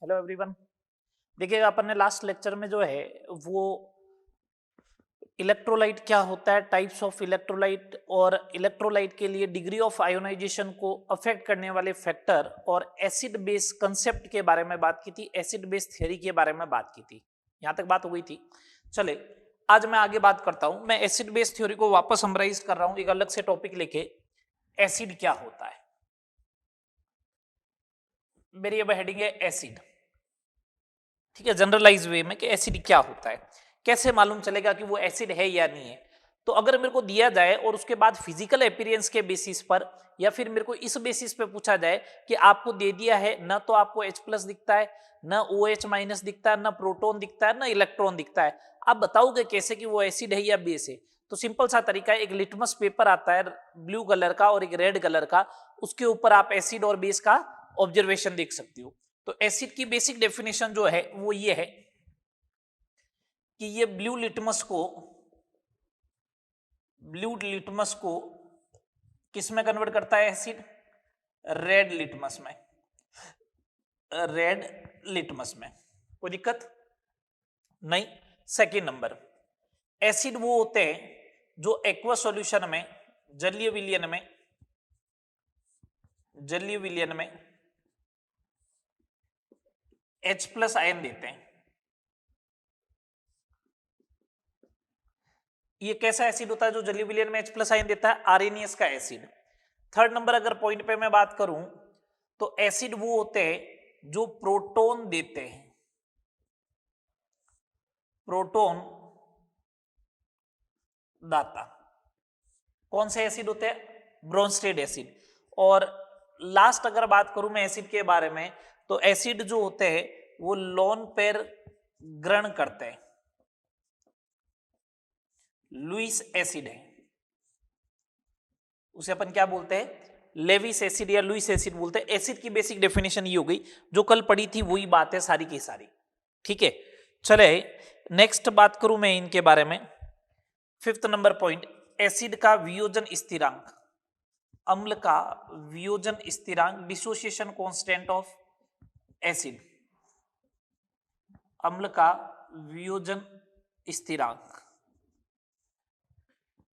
Hello everyone. देखिएगा अपन ने last lecture में जो है वो इलेक्ट्रोलाइट क्या होता है, टाइप्स ऑफ इलेक्ट्रोलाइट और इलेक्ट्रोलाइट के लिए डिग्री ऑफ आयोनाइजेशन को अफेक्ट करने वाले फैक्टर और एसिड बेस कंसेप्ट के बारे में बात की थी, एसिड बेस थ्योरी के बारे में बात की थी। यहां तक बात हो गई थी। चले आज मैं आगे बात करता हूं। मैं एसिड बेस थ्योरी को वापस समराइज कर रहा हूं एक अलग से टॉपिक लेके। एसिड क्या होता है, मेरी अब हेडिंग है एसिड। ठीक है, जनरलाइज वे में कि एसिड क्या होता है, कैसे मालूम चलेगा कि वो एसिड है या नहीं है। तो अगर मेरे को दिया जाए और उसके बाद फिजिकल अपीयरेंस के बेसिस पर या फिर मेरे को इस बेसिस पे पूछा जाए कि आपको दे दिया है ना तो आपको H+ दिखता है, ना OH- दिखता है, ना प्रोटॉन दिखता है, ना इलेक्ट्रॉन दिखता है, आप बताओगे कैसे कि वो एसिड है या बेस है। तो सिंपल सा तरीका है, एक लिटमस पेपर आता है ब्लू कलर का और एक रेड कलर का, उसके ऊपर आप एसिड और बेस का ऑब्जर्वेशन देख सकते हो। तो एसिड की बेसिक डेफिनेशन जो है वो ये है कि ये ब्लू लिटमस को किस में कन्वर्ट करता है एसिड, रेड लिटमस में। कोई दिक्कत नहीं। सेकेंड नंबर, एसिड वो होते हैं जो एक्वा सॉल्यूशन में जलीय विलयन में H+ आयन देते हैं। ये कैसा एसिड होता है जो जलीय विलयन में H+ आयन देता है? आर्सेनियस का एसिड। थर्ड नंबर अगर पॉइंट पे मैं बात करूं तो एसिड वो होते हैं जो प्रोटॉन देते हैं, प्रोटॉन दाता। कौन से एसिड होते हैं? Bronsted acid. और लास्ट अगर बात करूं मैं एसिड के बारे में तो एसिड जो होते हैं वो लोन पेयर ग्रहण करते हैं, लुईस एसिड है, उसे अपन क्या बोलते हैं? लेविस एसिड या लुईस एसिड बोलते हैं। एसिड की बेसिक डेफिनेशन ये हो गई, जो कल पढ़ी थी वही बात है सारी की सारी। ठीक है, चले नेक्स्ट बात करूं मैं इनके बारे में। फिफ्थ नंबर पॉइंट, एसिड का वियोजन स्थिरांक, अम्ल का वियोजन स्थिरांक, डिसोसिएशन कांस्टेंट ऑफ एसिड, अम्ल का वियोजन स्थिरांक।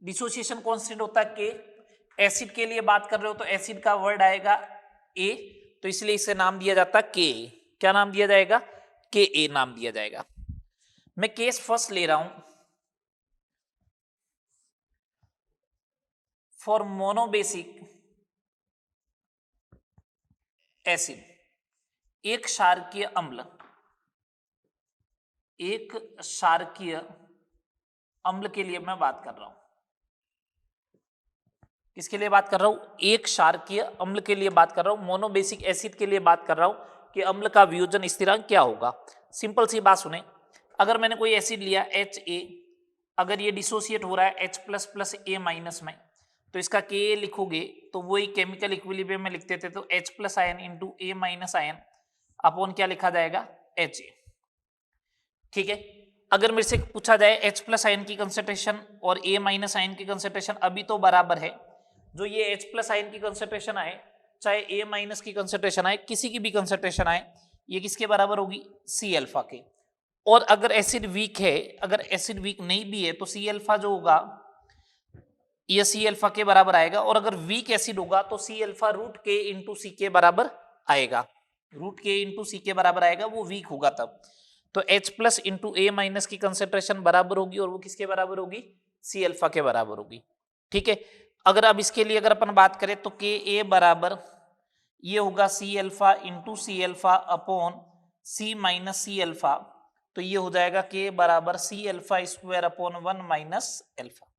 डिसोसिएशन कांस्टेंट होता है के। एसिड के लिए बात कर रहे हो तो एसिड का वर्ड आएगा ए, तो इसलिए इसे नाम दिया जाता है के। क्या नाम दिया जाएगा? के ए नाम दिया जाएगा। मैं केस फर्स्ट ले रहा हूं फॉर मोनोबेसिक एसिड, एक क्षारकीय अम्ल के लिए मैं बात कर रहा हूं। किसके लिए बात कर रहा हूं? एक क्षारकीय अम्ल के लिए बात कर रहा हूं, मोनोबेसिक एसिड के लिए बात कर रहा हूं कि अम्ल का वियोजन स्थिरांक क्या होगा। सिंपल सी बात सुने, अगर मैंने कोई एसिड लिया Ha, अगर ये डिसोसिएट हो रहा है H++A- में, तो इसका Ka लिखोगे तो वही केमिकल इक्विलिब्रियम में लिखते थे, तो H+ ion into A- ion upon क्या लिखा जाएगा? Ha। ठीक है, अगर मेरे से पूछा जाए H+ आयन की कंसेंट्रेशन और A- आयन की कंसेंट्रेशन अभी तो बराबर है, जो ये H+ आयन की कंसेंट्रेशन आए चाहे A- की कंसेंट्रेशन आए, किसी की भी कंसेंट्रेशन आए, ये किसके बराबर होगी? C अल्फा के। और अगर एसिड वीक है, अगर एसिड वीक नहीं भी है तो C अल्फा जो होगा ये C अल्फा के बराबर आएगा। और अगर वीक एसिड होगा तो C अल्फा √K इंटू सी के बराबर आएगा, √K इंटू सी के बराबर आएगा, वो वीक होगा तब। तो H+ इंटू A- की कंसेंट्रेशन बराबर होगी और वो किसके बराबर होगी? C अल्फा के बराबर होगी। ठीक है, अगर अब इसके लिए अगर अपन बात करें तो Ka बराबर ये होगा C alpha into C alpha upon C minus C alpha, तो ये हो जाएगा K बराबर C alpha square upon 1 minus alpha.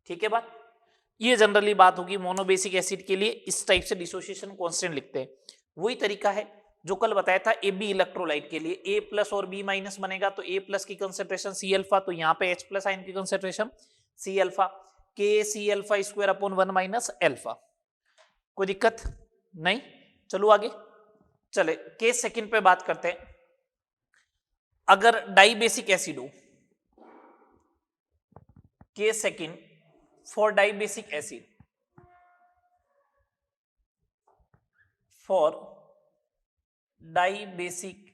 ठीक है बात, ये जनरली बात होगी मोनोबेसिक एसिड के लिए, इस टाइप से डिसोसिएशन कांस्टेंट लिखते हैं। वही तरीका है जो कल बताया था ए बी इलेक्ट्रोलाइट के लिए, A+ और B- बनेगा तो A+ की कंसेंट्रेशन C अल्फा, तो यहाँ पे H+ आयन की concentration C alpha, K C alpha square upon 1 minus alpha. कोई दिक्कत नहीं, चलो आगे चले केस सेकंड पे बात करते हैं। अगर डाइबेसिक एसिड हो, case second for dibasic acid, for dibasic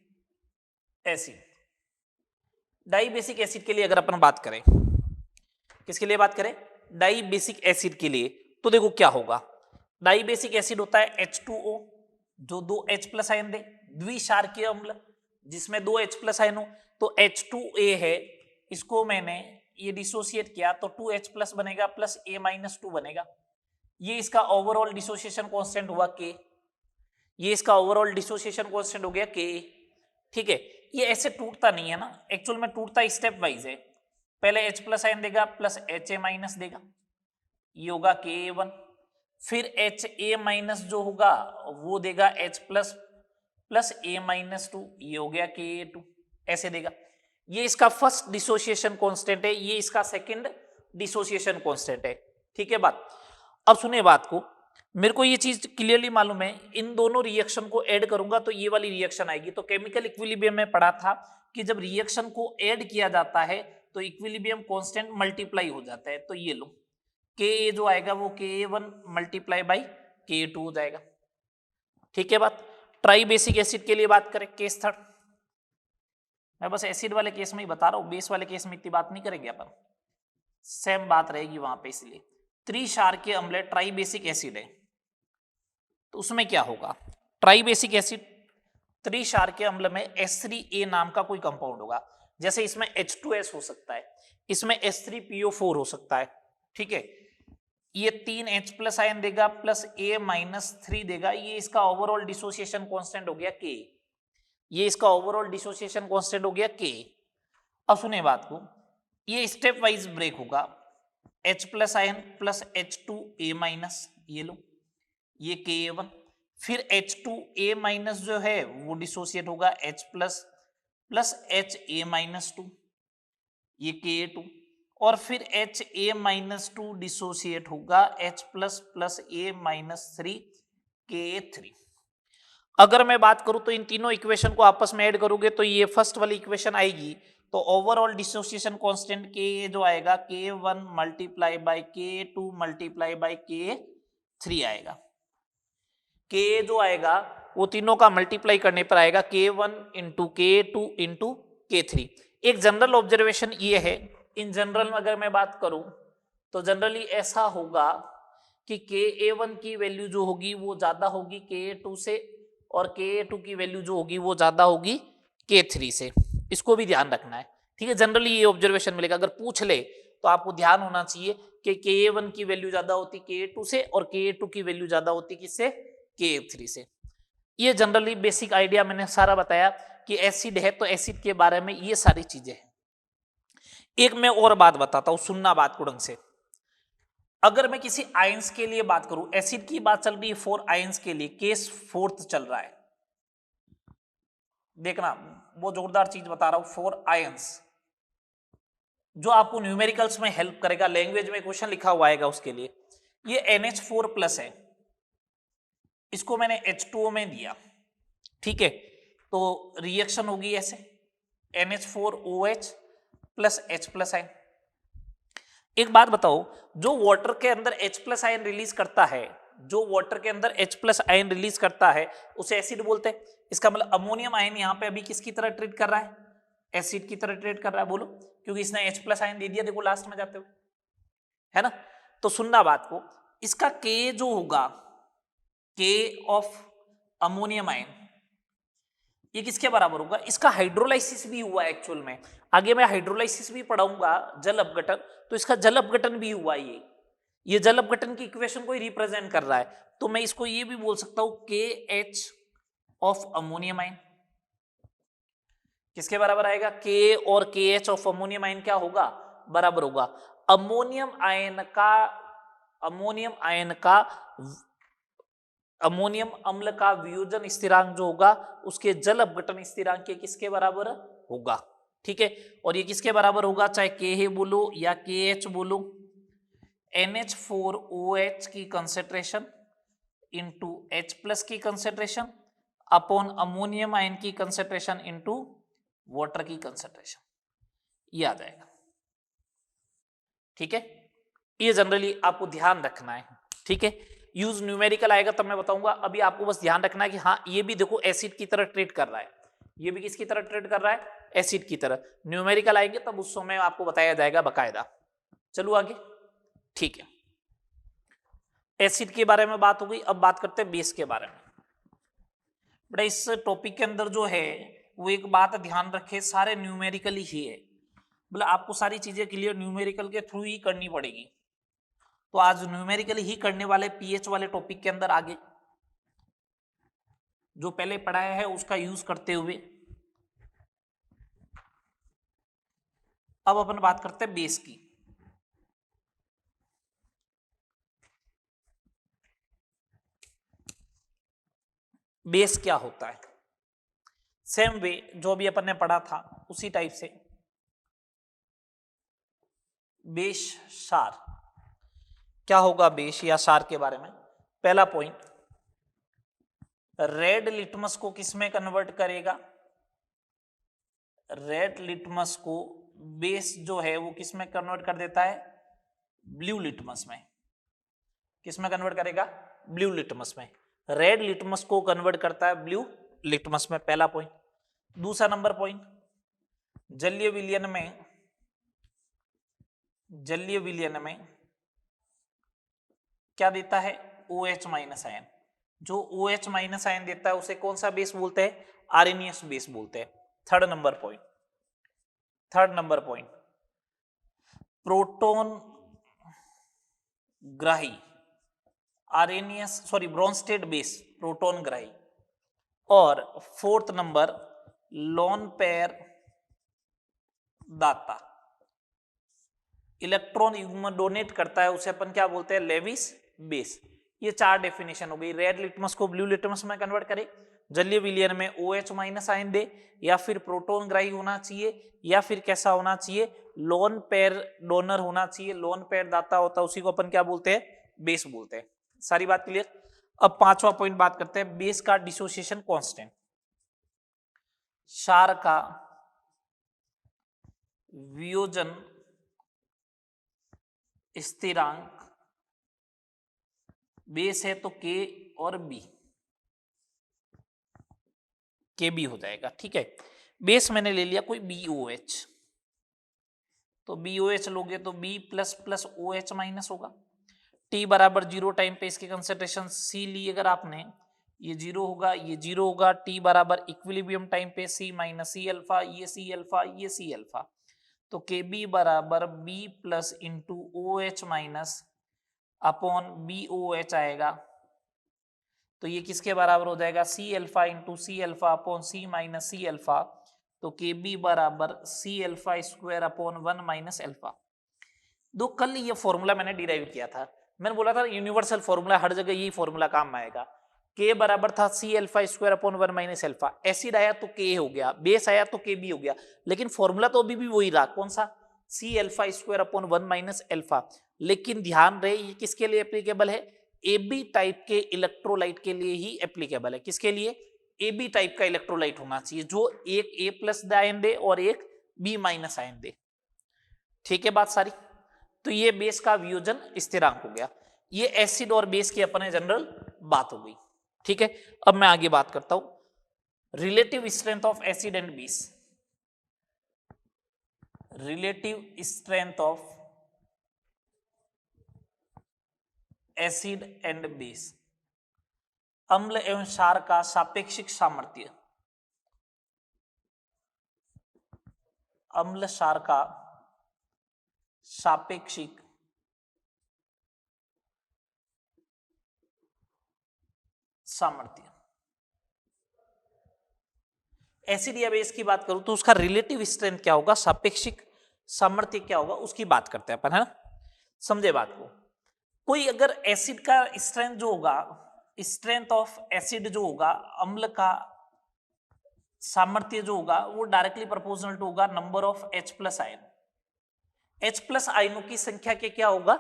acid. Dibasic acid के लिए अगर अपन बात करें, किसके लिए बात करें, डाई बेसिक एसिड के लिए, तो देखो क्या होगा। डाई बेसिक एसिड होता है H2O जो 2 H प्लस आयन दे, द्विक्षारकीय अम्ल जिसमें 2 H प्लस आयन हो, तो H2A है, इसको मैंने ये डिसोसिएट किया तो 2H प्लस बनेगा प्लस A-2 बनेगा। ये इसका ओवरऑल डिसोसिएशन कांस्टेंट हुआ K, ये इसका ओवरऑल डिसोसिएशन कांस्टेंट हो गया K। ठीक है, ये ऐसे टूटता नहीं है ना, एक्चुअल में टूटता स्टेप वाइज है। पहले H प्लस आयन देगा प्लस Ha- देगा, ये होगा Ka1, फिर Ha- जो होगा वो देगा H प्लस प्लस A-2, ये हो गया Ka2, ऐसे देगा। ये इसका फर्स्ट डिसोसिएशन कांस्टेंट है, ये इसका सेकंड डिसोसिएशन कांस्टेंट है। ठीक है बात। अब सुने बात को, मेरे को ये चीज क्लियरली मालूम है, इन दोनों रिएक्शन को ऐड करूंगा तो ये वाली रिएक्शन आएगी। तो केमिकल इक्विलिब्रियम में पढ़ा था कि जब रिएक्शन को ऐड किया जाता है तो इक्विलिब्रियम कांस्टेंट मल्टीप्लाई हो जाता है। तो ये लो Ka जो आएगा वो Ka1 मल्टीप्लाई बाई Ka2 हो जाएगा। ठीक है बात। ट्राई बेसिक एसिड के लिए बात करें, केस थर्ड, मैं बस एसिड वाले केस में ही बता रहा हूं, बेस वाले केस में इतनी बात नहीं करेंगे अपन, सेम बात रहेगी वहां पे। इसलिए त्रिक्षारकीय अम्ल ट्राई बेसिक एसिड है, तो उसमें क्या होगा, ट्राई बेसिक एसिड त्रिक्षारकीय अम्ल में H3A नाम का कोई कंपाउंड होगा। जैसे इसमें H2S हो सकता है, इसमें H3PO4 हो सकता है। ठीक है, ये 3 H प्लस आयन देगा प्लस A-3 देगा, ये इसका ओवरऑल डिसोसिएशन कांस्टेंट हो गया K, ये इसका ओवरऑल डिसोसिएशन कांस्टेंट हो गया K। अब सुने बात को, ये स्टेप वाइज ब्रेक होगा, H plus ion plus H2A-, ये लो ये Ka1, फिर H2A- जो है वो डिसोसिएट होगा H प्लस प्लस Ha-2, ये Ka2, और फिर Ha-2 डिसोसिएट होगा H plus plus A-3 Ka3। अगर मैं बात करूं तो इन तीनों इक्वेशन को आपस में ऐड करोगे तो ये फर्स्ट वाली इक्वेशन आएगी, तो ओवरऑल डिसोसिएशन कांस्टेंट K जो आएगा K1 multiply by K2 multiply by K3 आएगा। K जो आएगा वो तीनों का मल्टीप्लाई करने पर आएगा K1 into K2 into K3। एक जनरल ऑब्जर्वेशन ये है, इन जनरल में अगर मैं बात करूं तो जनरली ऐसा होगा कि Ka1 की वैल्यू जो होगी वो ज्यादा होगी Ka2 से, और Ka2 की वैल्यू जो होगी वो ज्यादा होगी K3 से, इसको भी ध्यान रखना है। ठीक है, जनरली ये ऑब्जर्वेशन मिलेगा, अगर पूछ ले तो आपको ध्यान होना चाहिए कि Ka1 की वैल्यू ज्यादा होती Ka2 से, और Ka2 की वैल्यू ज्यादा होती किससे, Ka3 से। ये जनरली बेसिक आइडिया मैंने सारा बताया कि एसिड है तो एसिड के बारे में ये सारी चीजें हैं। एक मैं और बात बताता हूं, सुनना बात को ढंग से। अगर मैं किसी आयंस के लिए बात करूं, एसिड की बात चल रही है 4 आयंस के लिए, केस फोर्थ चल रहा है, देखना वो जोरदार चीज बता रहा हूं, 4 आयंस जो आपको न्यूमेरिकल्स में हेल्प करेगा, लैंग्वेज में क्वेश्चन लिखा हुआ आएगा उसके लिए। ये NH4+ है, इसको मैंने H2O में दिया। ठीक है, तो रिएक्शन होगी ऐसे NH4OH plus H plus ion. एक बात बताओ, जो वाटर के अंदर H प्लस आयन रिलीज करता है, जो वाटर के अंदर H प्लस आयन रिलीज करता है उसे एसिड बोलते हैं। इसका मतलब अमोनियम आयन यहाँ पे अभी किसकी तरह ट्रीट कर रहा है, एसिड की तरह ट्रीट कर रहा है, बोलो, क्योंकि इसने H प्लस आयन दे दिया, देखो लास्ट में जाते हुए, है ना। तो सुनना बात को, इसका K जो होगा, K ऑफ अमोनियम आयन, ये किसके बराबर होगा, इसका हाइड्रोलाइसिस भी हुआ है एक्चुअल में, आगे मैं हाइड्रोलाइसिस भी पढ़ाऊंगा, जल अपघटन, तो इसका जल अपघटन भी हुआ है, ये जल अपघटन की इक्वेशन को ही रिप्रेजेंट कर रहा है। तो मैं इसको ये भी बोल सकता हूं KH ऑफ अमोनियम आयन, किसके बराबर आएगा, K और KH ऑफ अमोनियम आयन क्या होगा, बराबर होगा अमोनियम आयन का अमोनियम अम्ल का वियोजन स्थिरांक जो होगा उसके जल अपघटन स्थिरांक के किसके बराबर होगा। ठीक है, और ये किसके बराबर होगा, चाहे K बोलो या KH बोलो, NH4OH की कंसेंट्रेशन इंटू H प्लस की कंसेंट्रेशन अपॉन अमोनियम आयन की कंसेंट्रेशन इंटू वाटर की कंसेंट्रेशन, ये आ जाएगा। ठीक है, ये जनरली आपको ध्यान रखना है। ठीक है, यूज न्यूमेरिकल आएगा तब मैं बताऊंगा, अभी आपको बस ध्यान रखना है कि हाँ ये भी देखो एसिड की तरह ट्रीट कर रहा है, ये भी किसकी तरह ट्रीट कर रहा है, एसिड की तरह। न्यूमेरिकल आएंगे तब उस समय आपको बताया जाएगा बकायदा। चलो आगे, ठीक है। एसिड के बारे में बात हो गई, अब बात करते हैं बेस के बारे में। बड़ा इस टॉपिक के अंदर जो है वो एक बात ध्यान रखे, सारे न्यूमेरिकल ही है, मतलब आपको सारी चीजें क्लियर न्यूमेरिकल के थ्रू ही करनी पड़ेगी। तो आज न्यूमेरिकल ही करने वाले पीएच वाले टॉपिक के अंदर आगे जो पहले पढ़ाया है उसका यूज करते हुए अब अपन बात करते हैं बेस की। बेस क्या होता है, सेम वे जो भी अपन ने पढ़ा था उसी टाइप से। बेस क्षार क्या होगा, बेस या क्षार के बारे में। पहला पॉइंट, रेड लिटमस को किसमें कन्वर्ट करेगा, रेड लिटमस को बेस जो है वो किसमें कन्वर्ट कर देता है, ब्लू लिटमस में। किसमें कन्वर्ट करेगा, ब्लू लिटमस में। रेड लिटमस को कन्वर्ट करता है ब्लू लिटमस में, पहला पॉइंट। दूसरा नंबर पॉइंट, जलीय विलयन में क्या देता है, OH माइनस आयन। जो OH माइनस आयन देता है उसे कौन सा बेस बोलते हैं, आर्सेनियस बेस बोलते हैं। थर्ड नंबर पॉइंट, प्रोटोन ग्राही ब्रोंस्टेड बेस, प्रोटोन ग्राही। और फोर्थ नंबर, लोन पेयर दाता, इलेक्ट्रॉन युग्म डोनेट करता है उसे अपन क्या बोलते हैं, लेविस बेस। ये चार डेफिनेशन हो गई। रेड लिटमस को ब्लू लिटमस में कन्वर्ट करे, जलीय विलयन में OH माइनस आयन दे, या फिर प्रोटोन ग्राही होना चाहिए, या फिर कैसा होना चाहिए, लोन पेयर डोनर होना चाहिए। लोन पेयर दाता होता है उसी को अपन क्या बोलते हैं, बेस बोलते हैं। सारी बात क्लियर। अब पांचवा पॉइंट बात करते हैं, बेस का डिसोसिएशन कांस्टेंट। क्षार का वियोजन स्थिरांक, बेस है तो K और B, KB हो जाएगा, ठीक है। बेस मैंने ले लिया कोई BOH, तो BOH लोगे तो B plus plus OH minus होगा। T बराबर 0 टाइम पे इसकी कंसेंट्रेशन C ली अगर आपने, ये 0 होगा, ये 0 होगा। T बराबर इक्विलिब्रियम टाइम पे C माइनस C अल्फा, ये C अल्फा, ये C अल्फा। तो KB बराबर B plus into OH minus upon BOH आएगा। तो ये किसके बराबर हो जाएगा, C alpha into C alpha upon C minus C alpha. तो KB बराबर C alpha square upon 1 minus alpha. दो कल ये फॉर्मूला मैंने डिराइव किया था, मैंने बोला था यूनिवर्सल फॉर्मूला, हर जगह यही फॉर्मूला काम आएगा। K बराबर था C alpha square upon 1 minus alpha. Acid आया तो K हो गया, बेस आया तो KB हो गया, लेकिन फॉर्मूला तो अभी भी वही रहा, कौन सा, C alpha square upon 1 minus alpha. लेकिन ध्यान रहे ये किसके लिए एप्लीकेबल है, AB टाइप के इलेक्ट्रोलाइट के लिए ही एप्लीकेबल है। किसके लिए, AB टाइप का इलेक्ट्रोलाइट होना चाहिए जो एक A प्लस आयन दे और एक B माइनस आयन दे। ठीक है बात सारी। तो ये बेस का वियोजन स्थिरांक हो गया। ये एसिड और बेस की अपने जनरल बात हो गई, ठीक है। अब मैं आगे बात करता हूं relative strength of acid and base. Relative strength of acid and base, अम्ल एवं क्षार का सापेक्षिक सामर्थ्य। अम्ल क्षार का सापेक्षिक सामर्थ्य। एसिड या बेस की बात करूं तो उसका रिलेटिव स्ट्रेंथ क्या होगा, सापेक्षिक सामर्थ्य क्या होगा, उसकी बात करते हैं अपन, है ना। समझे बात को। कोई अगर एसिड का स्ट्रेंथ जो होगा, स्ट्रेंथ ऑफ एसिड जो होगा, अम्ल का सामर्थ्य जो होगा वो डायरेक्टली प्रोपोर्शनल टू होगा number of H plus ion. H plus आयनों की संख्या के क्या होगा,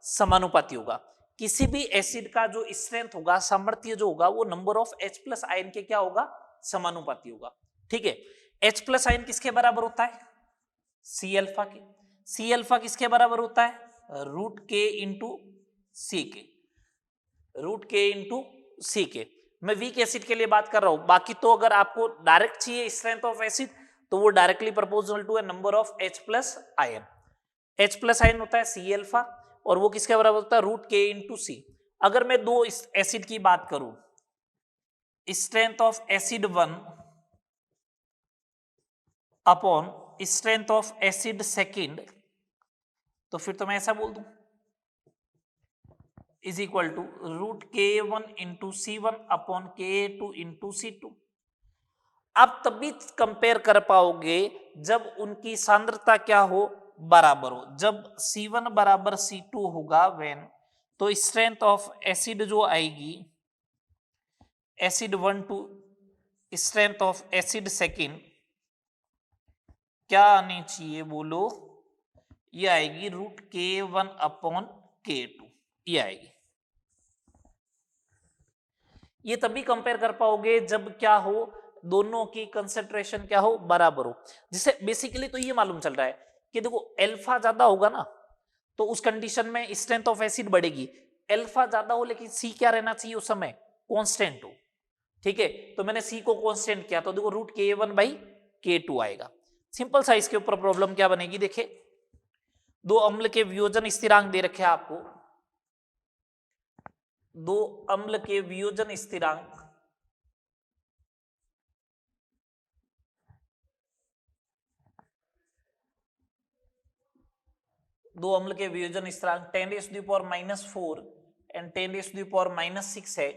समानुपाती होगा। किसी भी एसिड का जो स्ट्रेंथ होगा, सामर्थ्य जो होगा, वो number of H plus ion के क्या होगा, समानुपाती होगा, ठीक है। H प्लस आयन किसके बराबर होता है, C अल्फा के। C अल्फा किसके बराबर होता है, रूट के इंटू सी के, रूट के इंटू सी के। मैं वीक एसिड के लिए बात कर रहा हूं, बाकी तो अगर आपको डायरेक्ट चाहिए स्ट्रेंथ ऑफ एसिड तो वो directly proportional to a number of H plus ion. H plus ion होता है C अल्फा और वो किसके बराबर होता है रूट के इंटू सी। अगर मैं दो एसिड की बात करूं, strength of acid 1 upon strength of acid second, तो फिर तो मैं ऐसा बोल दूं इज इक्वल टू रूट के वन इंटू सी वन अपॉन के टू इंटू सी टू। आप तभी कंपेयर कर पाओगे जब उनकी सांद्रता क्या हो, बराबर हो। जब C1 बराबर C2 होगा वेन, तो स्ट्रेंथ ऑफ एसिड जो आएगी acid 1 to strength of acid second क्या आनी चाहिए बोलो, ये आएगी रूट K1 अपॉन K2, ये आएगी। ये तभी कंपेयर कर पाओगे जब क्या हो, दोनों की कंसेंट्रेशन क्या हो, बराबर हो। जिससे बेसिकली तो ये मालूम चल रहा है कि देखो अल्फा ज्यादा होगा ना तो उस कंडीशन में स्ट्रेंथ ऑफ एसिड बढ़ेगी। अल्फा ज्यादा हो लेकिन सी क्या रहना चाहिए उस समय, कांस्टेंट हो। ठीक है, तो मैंने सी को कांस्टेंट किया तो देखो रूट K1 बाई K2 आएगा। सिंपल सा इसके ऊपर प्रॉब्लम क्या बनेगी, देखे दो अम्ल के वियोजन स्थिरांक दे रखे आपको, दो अम्ल के वियोजन स्थिरांक दो अम्ल के वियोजन स्थिरांक 10⁻⁻⁴ एंड 10⁻⁻�6 है,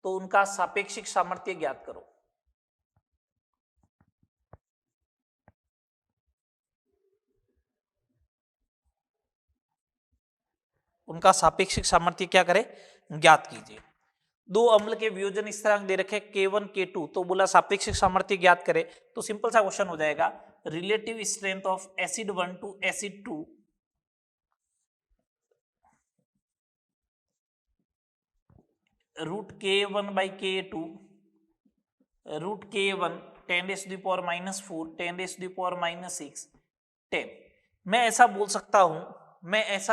तो उनका सापेक्षिक सामर्थ्य ज्ञात करो। उनका सापेक्षिक सामर्थ्य क्या करे, ज्ञात कीजिए। दो अम्ल के वियोजन स्थिरांक दे रखे K1 K2, तो बोला सापेक्षिक सामर्थ्य ज्ञात करे, तो सिंपल सा क्वेश्चन हो जाएगा relative strength of acid 1 to acid 2 root K1 by K2 root K1 10⁻⁻⁴ 10⁻⁻�6 10। मैं ऐसा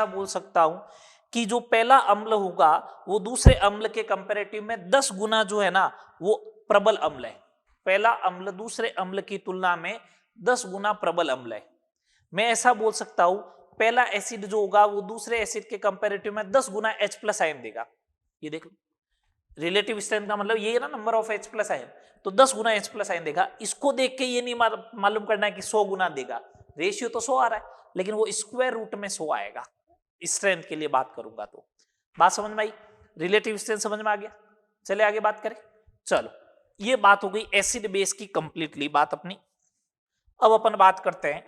बोल सकता हूं कि जो पहला अम्ल होगा वो दूसरे अम्ल के कंपैरेटिव में 10 गुना जो है ना वो प्रबल अम्ल है। पहला अम्ल दूसरे अम्ल की तुलना में 10 गुना प्रबल अम्ल है। मैं ऐसा बोल सकता हूं पहला एसिड जो होगा वो दूसरे एसिड के कंपैरेटिव में 10 गुना H प्लस आयन देगा। ये देख लो, रिलेटिव स्ट्रेंथ का मतलब ये है ना number of H plus ion, तो 10 गुना H प्लस आयन देगा। इसको देख के ये नहीं मालूम करना है कि 100 गुना देगा, रेशियो तो 100 आ रहा है लेकिन वो स्क्वायर रूट में 100 आएगा। स्ट्रेंथ के लिए बात करूंगा तो बात समझ में आई, रिलेटिव स्ट्रेंथ समझ में आ गया। चले आगे बात करें। चलो ये बात हो गई एसिड बेस की कंप्लीटली बात अपनी। अब अपन बात करते हैं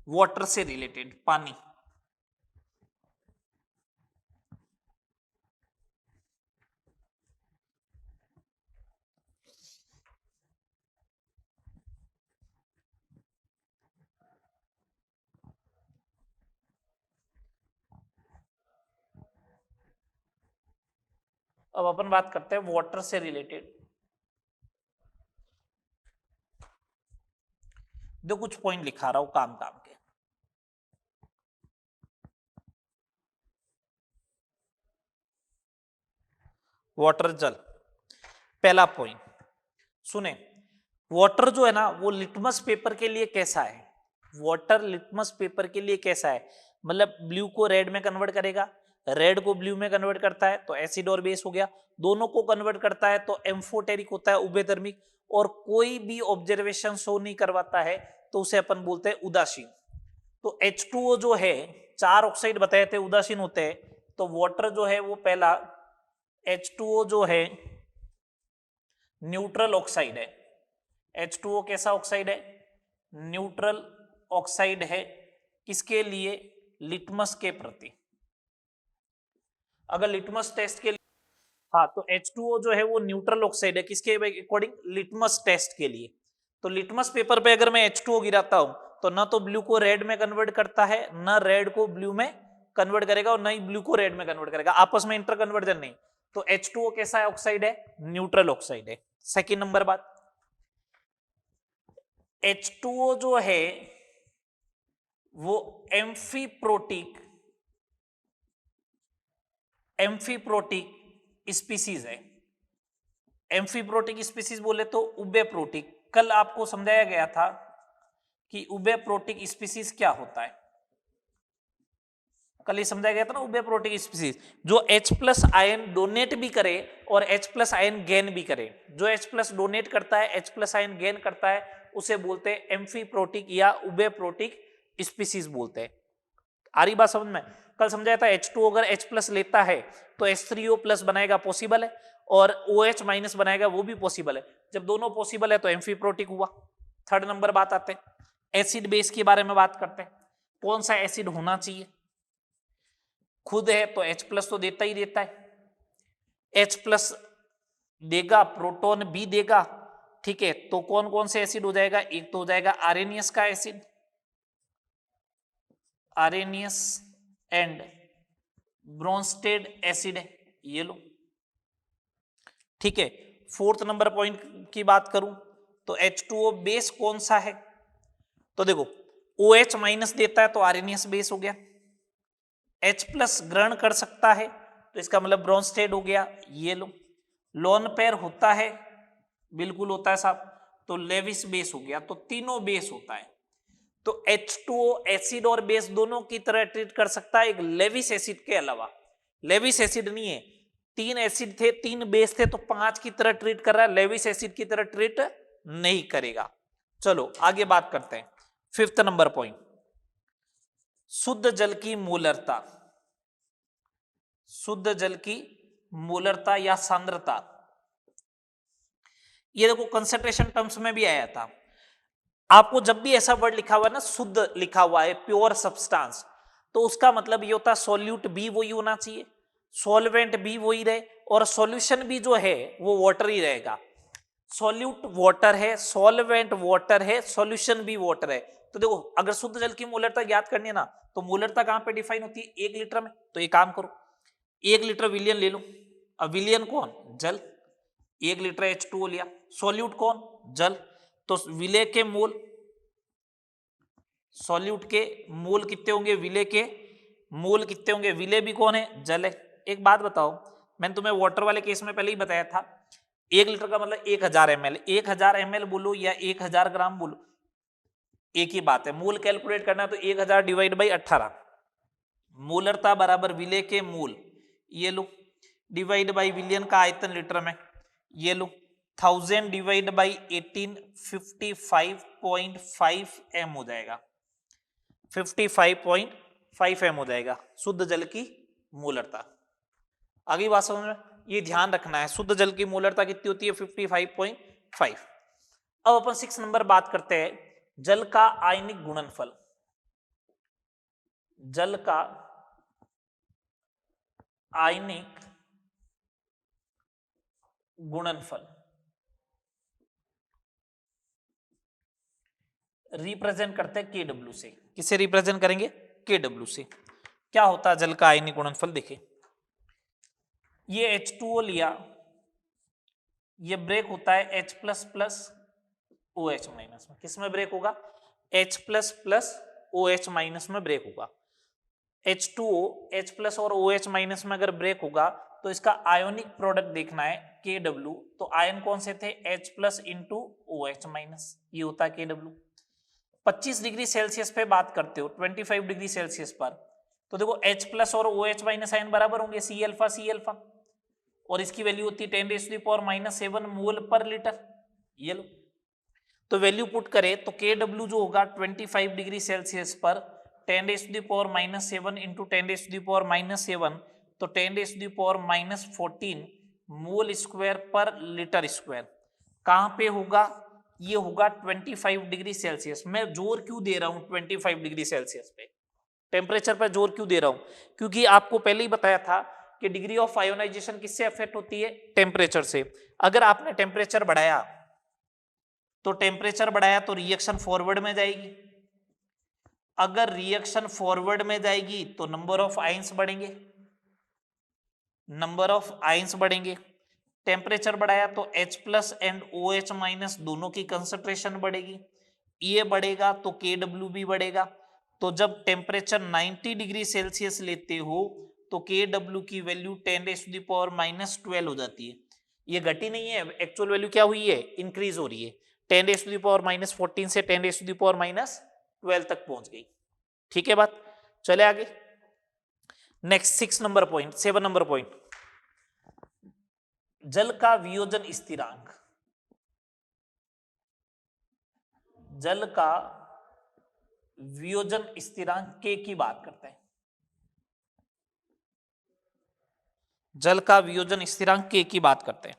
वाटर से रिलेटेड, पानी। अब अपन बात करते हैं वाटर से रिलेटेड। जो कुछ पॉइंट लिखा रहा हूं काम काम के। वाटर जल, पहला पॉइंट सुने, वाटर जो है ना वो लिटमस पेपर के लिए कैसा है, वाटर लिटमस पेपर के लिए कैसा है, मतलब ब्लू को रेड में कन्वर्ट करेगा, रेड को ब्लू में कन्वर्ट करता है तो एसिड और बेस हो गया, दोनों को कन्वर्ट करता है तो एम्फोटेरिक होता है, उभयधर्मिक, और कोई भी ऑब्जर्वेशन शो नहीं करवाता है तो उसे अपन बोलते हैं उदासीन। तो H2O जो है, 4 ऑक्साइड बताए थे उदासीन होते हैं, तो वाटर जो है वो पहला H2O जो है न्यूट्रल ऑक्साइड है। H2O कैसा ऑक्साइड है, न्यूट्रल ऑक्साइड है। किसके लिए, लिटमस के प्रति। अगर लिटमस टेस्ट के लिए, हाँ तो H2O जो है वो न्यूट्रल ऑक्साइड है किसके अकॉर्डिंग, लिटमस टेस्ट के लिए। तो लिटमस पेपर पे अगर मैं H2O गिराता हूं तो ना तो ब्लू को रेड में कन्वर्ट करता है, ना रेड को ब्लू में कन्वर्ट करेगा और ना ही ब्लू को रेड में कन्वर्ट करेगा, आपस में इंटर कन्वर्जन नहीं। तो H2O कैसा ऑक्साइड है, न्यूट्रल ऑक्साइड है। सेकेंड नंबर बात, H2O जो है वो एम्फीप्रोटिक स्पीसीज है। एम्फीप्रोटिक स्पीसीज बोले तो उभयप्रोटिक। कल आपको समझाया गया था कि उभयप्रोटिक स्पीसीज क्या होता है, कल ये समझाया गया था ना। उभयप्रोटिक स्पीसीज जो H+ आयन डोनेट भी करे और H+ आयन गेन भी करे। जो H+ डोनेट करता है, H+ आयन गेन करता है, उसे बोलते हैं एम्फीप्रोटिक या उभयप्रोटिक स्पीसीज बोलते हैं। आ रही बात समझ में? कल समझाया था H2 अगर H+ लेता है तो H3O+ बनाएगा, पॉसिबल है, और OH- बनाएगा, वो भी पॉसिबल है। जब दोनों पॉसिबल है तो एम्फीप्रोटिक हुआ। थर्ड नंबर बात आते हैं, एसिड बेस के बारे में बात करते हैं। कौन सा एसिड होना चाहिए? खुद है तो H+ तो देता ही देता है, H+ देगा, प्रोटॉन भी देगा, ठीक है। तो कौन कौन से एसिड हो जाएगा? एक तो हो जाएगा आरेनियस का acid, Arrhenius and Bronsted acid है, ये लो, ठीक है। फोर्थ नंबर पॉइंट की बात करूं तो H2O बेस कौन सा है? तो देखो OH- देता है तो आरेनियस बेस हो गया, H+ ग्रहण कर सकता है तो इसका मतलब ब्रोंस्टेड हो गया, ये लो। लोन पेयर होता है, बिल्कुल होता है साहब, तो लेविस बेस हो गया। तो तीनों बेस होता है। तो H2O एसिड और बेस दोनों की तरह ट्रीट कर सकता है, एक लेविस एसिड के अलावा। लेविस एसिड नहीं है, 3 एसिड थे, 3 बेस थे, तो 5 की तरह ट्रीट कर रहा है, लेविस एसिड की तरह ट्रीट नहीं करेगा। चलो आगे बात करते हैं। फिफ्थ नंबर पॉइंट, शुद्ध जल की मोलरता। शुद्ध जल की मोलरता या सांद्रता, ये देखो कंसंट्रेशन टर्म्स में भी आया था। आपको जब भी ऐसा वर्ड लिखा हुआ है ना, शुद्ध लिखा हुआ है, प्योर सब्सटेंस, तो उसका मतलब ये होता है सॉल्यूट भी वही होना चाहिए, सॉल्वेंट भी वही रहे, और सॉल्यूशन भी जो है वो वाटर ही रहेगा। सॉल्यूट वाटर है, सॉल्वेंट वाटर है, सॉल्यूशन भी वाटर है। तो देखो अगर शुद्ध जल की मोलरता ज्ञात करनी है ना, तो मोलरता कहां पे डिफाइन होती है? 1 लीटर में। तो ये काम करो, 1 लीटर विलियन ले लो। अब विलियन कौन? जल। 1 लीटर H2O लिया, सॉल्यूट कौन? जल। तो विलय के मोल, सॉल्यूट के मोल कितने होंगे? विलय के मोल कितने होंगे? विलय भी कौन है? जल है। एक बात बताओ, मैंने तुम्हें वाटर वाले केस में पहले ही बताया था, 1 लीटर का मतलब 1000 ml, 1000 ml बोलो या 1000 ग्राम बोलो, एक ही बात है। मोल कैलकुलेट करना है तो 1000 डिवाइड बाई 18, मोलरता बराबर विलय के मोल, ये लो, डिवाइड बाई विलियन का आयतन लीटर में, ये लो, 1000 डिवाइड बाई 18, 55.5 m हो जाएगा, 55.5 m हो जाएगा शुद्ध जल की मोलरता। आगे बात समझ में? ये ध्यान रखना है, शुद्ध जल की मोलरता कितनी होती है? 55.5। अब अपन 6 नंबर बात करते हैं, जल का आयनिक गुणनफल। जल का आयनिक गुणनफल रिप्रेजेंट करते हैं KW से। किसे रिप्रेजेंट करेंगे? KW से। क्या होता है जल का आयनिक गुणनफल? देखिए, ये H2O लिया, ये ब्रेक होता है H++ OH- में। किस में ब्रेक होगा? H++ OH- में ब्रेक होगा। H2O H+ और OH- में अगर ब्रेक होगा तो इसका आयोनिक प्रोडक्ट देखना है KW। तो आयन कौन से थे? H+ इंटू OH-, ये होता है KW। 25 डिग्री सेल्सियस पे बात करते हो, 25 डिग्री सेल्सियस पर, तो देखो H+ और OH- आयन बराबर होंगे, C अल्फा C अल्फा, और इसकी वैल्यू होती है 10⁻⁻7 मोल पर लीटर, ये लो। तो वैल्यू पुट करें तो KW जो होगा 25 डिग्री सेल्सियस पर 10⁻⁻7 इंटू 10⁻⁻7, तो 10⁻⁻14 मोल स्क्वायर पर लीटर स्क्वायर। कहां पे होगा? ये होगा 25 डिग्री सेल्सियस। मैं जोर क्यों दे रहा हूं 25 डिग्री सेल्सियस पे, टेम्परेचर पर जोर क्यों दे रहा हूं? क्योंकि आपको पहले ही बताया था कि डिग्री ऑफ आयोनाइजेशन किससे अफेक्ट होती है? टेम्परेचर से। अगर आपने टेम्परेचर बढ़ाया तो रिएक्शन फॉरवर्ड में जाएगी, अगर रिएक्शन फॉरवर्ड में जाएगी तो नंबर ऑफ आयंस बढ़ेंगे, नंबर ऑफ आयंस बढ़ेंगे। टेम्परेचर बढ़ाया तो H+ एंड OH- दोनों की कंसंट्रेशन बढ़ेगी, ये बढ़ेगा तो KW भी बढ़ेगा। तो जब टेम्परेचर 90 डिग्री सेल्सियस लेते हो तो के डब्ल्यू की वैल्यू 10⁻⁻12 हो जाती है। ये घटी नहीं है, एक्चुअल वैल्यू क्या हुई है, इंक्रीज हो रही है, 10⁻⁻14 से 10⁻⁻12 तक पहुंच गई। ठीक है बात, चले आगे। Next 6 number point, 7 number point, जल का वियोजन स्थिरांक। जल का वियोजन स्थिरांक के की बात करते हैं। जल का वियोजन स्थिरांक के की बात करते हैं।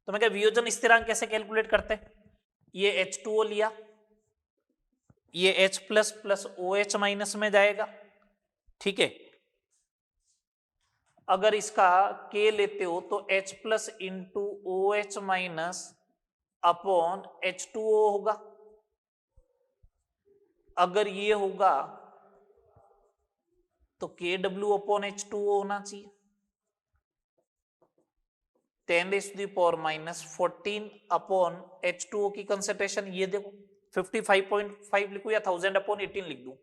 तो मैं क्या वियोजन स्थिरांक कैसे कैलकुलेट करते हैं, ये H2O लिया, ये H plus plus OH minus में जाएगा, ठीक है। अगर इसका K लेते हो तो H plus into OH minus upon H2O होगा। अगर ये होगा तो KW अपॉन H2O होना चाहिए, 10⁻⁻14 अपॉन H2O की कंसेंट्रेशन ये देखो 55.5 लिखूं या 1000/18 लिख दूं,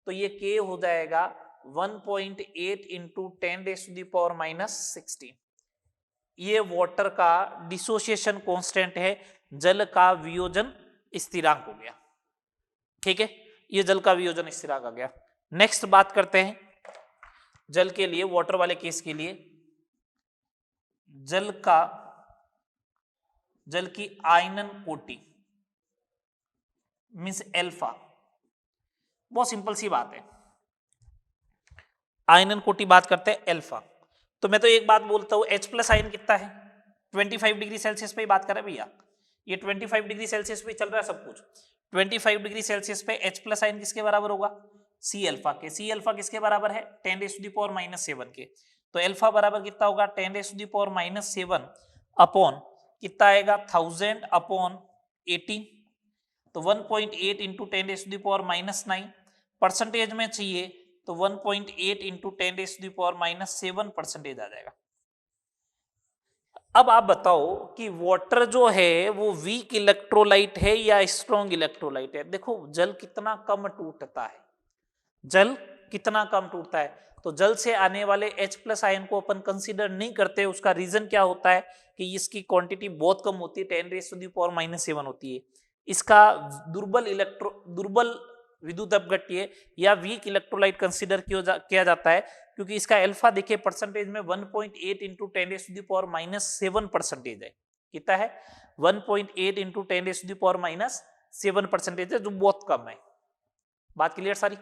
तो ये K हो जाएगा 1.8 इंटू 10⁻⁻16। ये वाटर का डिसोसिएशन कांस्टेंट है, जल का वियोजन स्थिरांक हो गया। ठीक है, ये जल का वियोजन स्थिरांक आ गया। नेक्स्ट बात करते हैं जल के लिए, वाटर वाले केस के लिए, जल की आयनन कोटि मीन्स एल्फा। बहुत सिंपल सी बात है, आयनन कोटि बात करते हैं एल्फा। तो मैं तो एक बात बोलता हूं, H प्लस आयन कितना है, 25 डिग्री सेल्सियस पे ही बात कर रहे हैं भैया, ये 25 डिग्री सेल्सियस पे चल रहा है सब कुछ। 25 डिग्री सेल्सियस पे H प्लस आयन किसके बराबर होगा, सी अल्फा के। सी अल्फा किसके बराबर है, 10⁻⁻7 के। तो अल्फा बराबर कितना होगा, 10⁻⁻7 अपॉन कितना आएगा, 1000/18। तो 1.8 इंटू 10⁻⁻9 परसेंटेज में चाहिए तो 1.8 इंटू 10⁻⁻7 परसेंटेज आ जाएगा। अब आप बताओ कि वाटर जो है वो वीक इलेक्ट्रोलाइट है या स्ट्रॉन्ग इलेक्ट्रोलाइट है। देखो जल कितना कम टूटता है, जल कितना कम टूटता है, तो जल से आने वाले H प्लस आयन को अपन कंसीडर नहीं करते। उसका रीजन क्या होता है कि इसकी क्वांटिटी बहुत कम होती है, 10⁻⁻7 होती है। इसका दुर्बल विद्युत अपघट्य या वीक इलेक्ट्रोलाइट कंसीडर किया जाता है, क्योंकि इसका अल्फा देखिए परसेंटेज में 1.8 इंटू 10⁻⁻7 परसेंटेज है। कितना है, 1.8 इंटू 10⁻⁻7 परसेंटेज है, जो बहुत कम है। बात क्लियर सारी,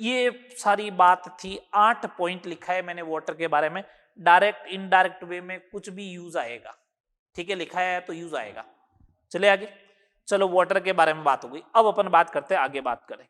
ये सारी बात थी। 8 पॉइंट लिखा है मैंने वाटर के बारे में, डायरेक्ट इनडायरेक्ट वे में कुछ भी यूज आएगा, ठीक है, लिखा है तो यूज आएगा। चले आगे, चलो वाटर के बारे में बात हो गई, अब अपन बात करते हैं, आगे बात करें।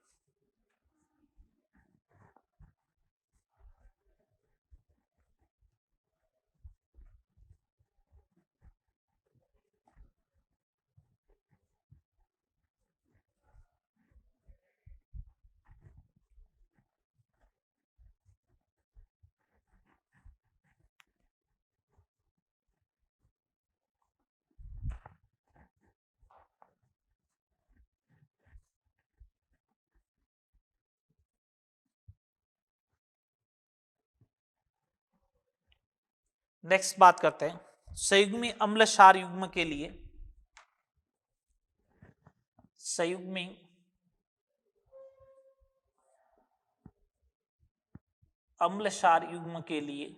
नेक्स्ट बात करते हैं संयुग्मी अम्ल क्षार युग्म के लिए, संयुग्मी अम्ल क्षार युग्म के लिए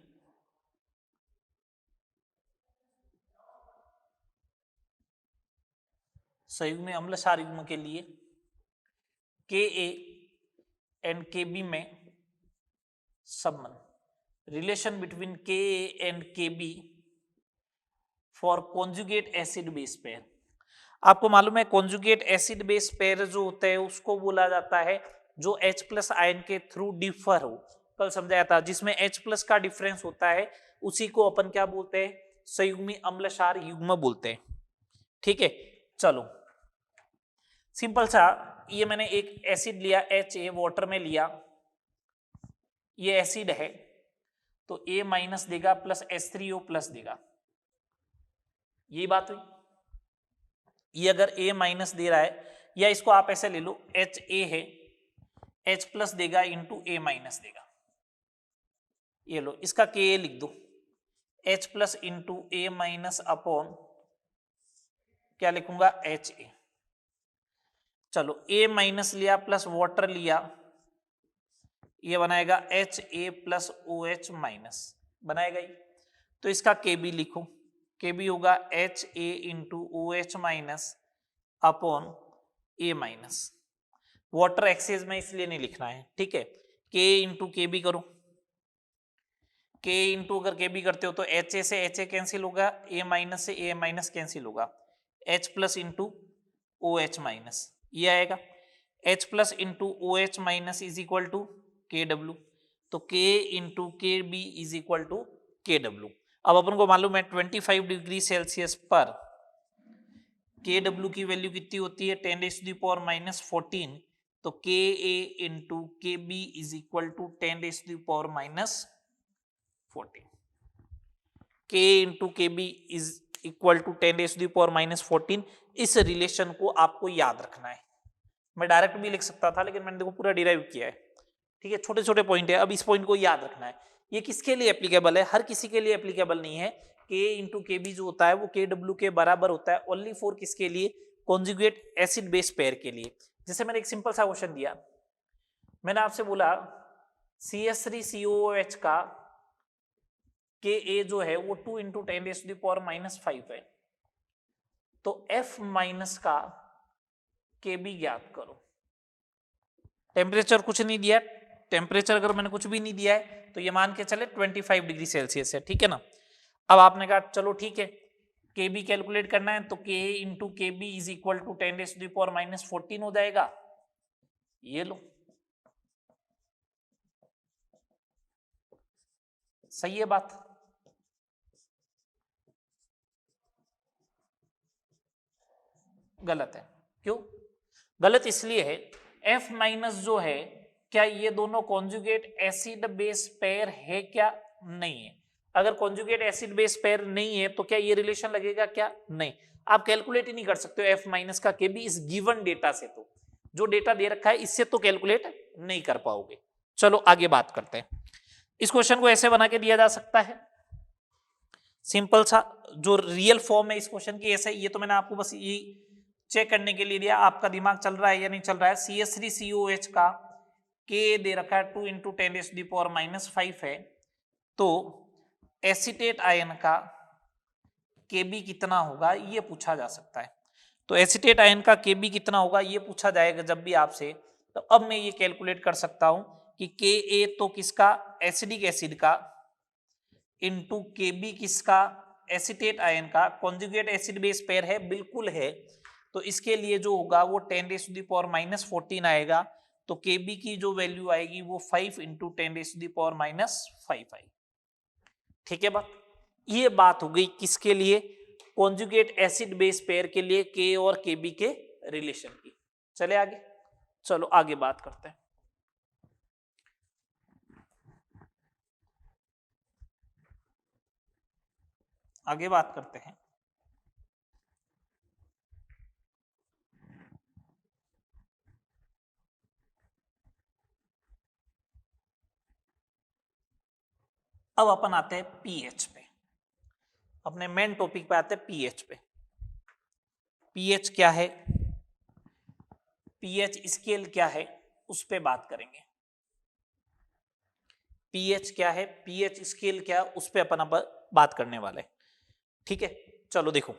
संयुग्मी अम्ल क्षार युग्म के लिए Ka एंड Kb में संबंध, relation between Ka and Kb for conjugate acid base pair. आपको मालूम है कॉन्जुगेट एसिड बेस पेयर जो होता है उसको बोला जाता है जो H प्लस आयन के थ्रू डिफर हो। कल समझाया था, जिसमें H प्लस का डिफरेंस होता है उसी को अपन क्या बोलते हैं, संयुग्मी अम्ल क्षार युग्म बोलते हैं। ठीक है, चलो सिंपल सा, ये मैंने एक एसिड लिया HA, वाटर में लिया, ये एसिड है तो A माइनस देगा प्लस H3O प्लस देगा, यही बात हुई। ये अगर A माइनस दे रहा है, या इसको आप ऐसे ले लो HA है, H प्लस देगा इंटू A माइनस देगा, ये लो, इसका के लिख दो, H plus into A minus upon क्या लिखूंगा, एच ए। चलो ए माइनस लिया प्लस वाटर लिया, ये बनाएगा H A plus O H minus, बनाएगा ये। तो इसका के बी लिखो, के बी होगा H A into O H minus upon A minus. Water excess में इसलिए नहीं लिखना है, ठीक है। के इंटू के बी करो, के इंटू अगर के बी करते हो तो एच ए से एच ए कैंसिल होगा, ए माइनस से ए माइनस कैंसिल होगा, H plus into O H minus ये आएगा। H plus into O H minus is equal to K W, तो K into K B is equal to K W. अब अपन को मालूम है 25 डिग्री सेल्सियस पर के डब्ल्यू की वैल्यू कितनी होती है, 10⁻⁻14, तो के ए into K B is equal to 10⁻⁻14। के into K B is equal to 10⁻⁻14। इस रिलेशन को आपको याद रखना है। मैं डायरेक्ट भी लिख सकता था, लेकिन मैंने देखो पूरा डिराइव किया है, ठीक है। छोटे छोटे पॉइंट है, अब इस पॉइंट को याद रखना है। ये किसके लिए एप्लीकेबल है, हर किसी के लिए एप्लीकेबल नहीं है। के इंटू के बी जो होता है वो के डब्ल्यू के बराबर होता है ओनली फॉर किसके लिए, कॉन्जुगेट एसिड बेस पेयर के लिए। जैसे मैंने एक सिंपल सा क्वेश्चन दिया, मैंने आपसे बोला CH3COOH का के ए जो है वो 2 इंटू 10⁻⁻5 है, तो F माइनस का के बी ज्ञात करो। टेम्परेचर कुछ नहीं दिया, टेम्परेचर अगर मैंने कुछ भी नहीं दिया है तो ये मान के चले 25 डिग्री सेल्सियस है, ठीक है ना। अब आपने कहा चलो ठीक है, के बी कैलकुलेट करना है, तो K into K B is equal to 10⁻⁻14 हो जाएगा। ये लो, सही है बात। गलत है, क्यों गलत, इसलिए है F माइनस जो है, क्या ये दोनों कॉन्जुगेट एसिड बेस पेयर है, क्या नहीं है। अगर कॉन्जुगेट एसिड बेस पेयर नहीं है तो क्या ये रिलेशन लगेगा, क्या नहीं। आप कैलकुलेट ही नहीं कर सकते हो F माइनस का के बी इस गिवन डेटा से, तो जो डेटा दे रखा है इससे तो कैलकुलेट नहीं कर पाओगे। चलो आगे बात करते हैं। इस क्वेश्चन को ऐसे बना के दिया जा सकता है, सिंपल सा, जो रियल फॉर्म है इस क्वेश्चन की ऐसा, ये तो मैंने आपको बस ये चेक करने के लिए दिया आपका दिमाग चल रहा है या नहीं चल रहा है। CH3COH का के दे रखा है 2 इंटू 10⁻⁻5 है, तो एसीटेट आयन का के बी कितना होगा ये पूछा जा सकता है। तो एसीटेट आयन का के बी कितना होगा ये पूछा जाएगा जब भी आपसे, तो अब मैं ये कैलकुलेट कर सकता हूं कि के ए तो किसका, एसिडिक एसिड का, इंटू के बी किसका, एसीटेट आयन का। कॉन्जुगेट एसिड बेस पेयर है, बिल्कुल है, तो इसके लिए जो होगा वो 10⁻⁻14 आएगा। तो के बी की जो वैल्यू आएगी वो 5 इंटू 10⁻⁵ आएगी, ठीक है बात। ये बात हो गई किसके लिए, कॉन्जुगेट एसिड बेस पेयर के लिए के और के बी के रिलेशन की। चले आगे, चलो आगे बात करते हैं। आगे बात करते हैं। अब अपन आते हैं पीएच पे, अपने मेन टॉपिक पे आते हैं पीएच पे। पीएच क्या है, पीएच स्केल क्या है, उस पे बात करेंगे। पीएच क्या है, पीएच स्केल क्या है, उस पे अपन अब बात करने वाले, ठीक है। चलो देखो,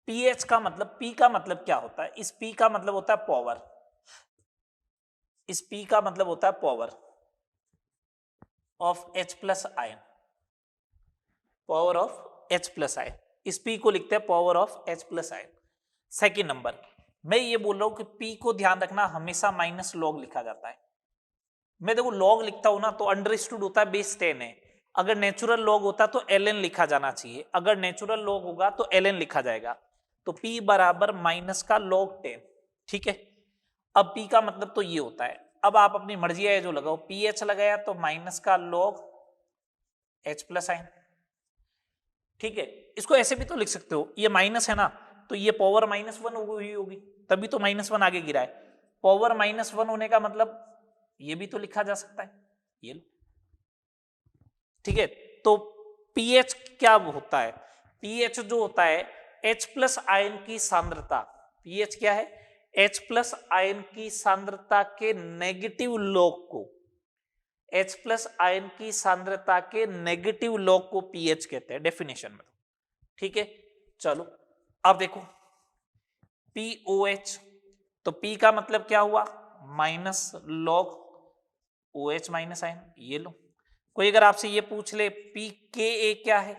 पीएच का मतलब, पी का मतलब क्या होता है, इस पी का मतलब होता है पावर, इस पी का मतलब होता है power of H plus ion, power of H plus ion, इस पी को लिखते हैं power of H plus ion. Second number, मैं ये बोल रहा हूं कि पी को ध्यान रखना हमेशा माइनस लॉग लिखा जाता है। मैं देखो लॉग लिखता हूं ना तो अंडरस्टूड होता है बेस 10 है, अगर नेचुरल लॉग होता तो ln लिखा जाना चाहिए, अगर नेचुरल लॉग होगा तो ln लिखा जाएगा। तो p बराबर माइनस का लॉग 10, ठीक है। अब p का मतलब तो ये होता है, अब आप अपनी मर्जी है जो लगाओ, pH लगाया तो माइनस का लॉग H प्लस आयन, ठीक है। इसको ऐसे भी तो लिख सकते हो, ये माइनस है ना तो ये पावर -1 हुई होगी, तभी तो -1 आगे गिरा है। पावर -1 होने का मतलब ये भी तो लिखा जा सकता है, ये ठीक है। तो पीएच क्या होता है, पीएच जो होता है H प्लस आयन की सांद्रता, पीएच क्या है, H प्लस आयन की सांद्रता के नेगेटिव लॉग को, H प्लस आयन की सांद्रता के नेगेटिव लॉग को पीएच कहते हैं डेफिनेशन में। ठीक है, चलो अब देखो POH, तो P का मतलब क्या हुआ, minus log OH minus ion, ये लो। कोई अगर आपसे ये पूछ ले PKA क्या है,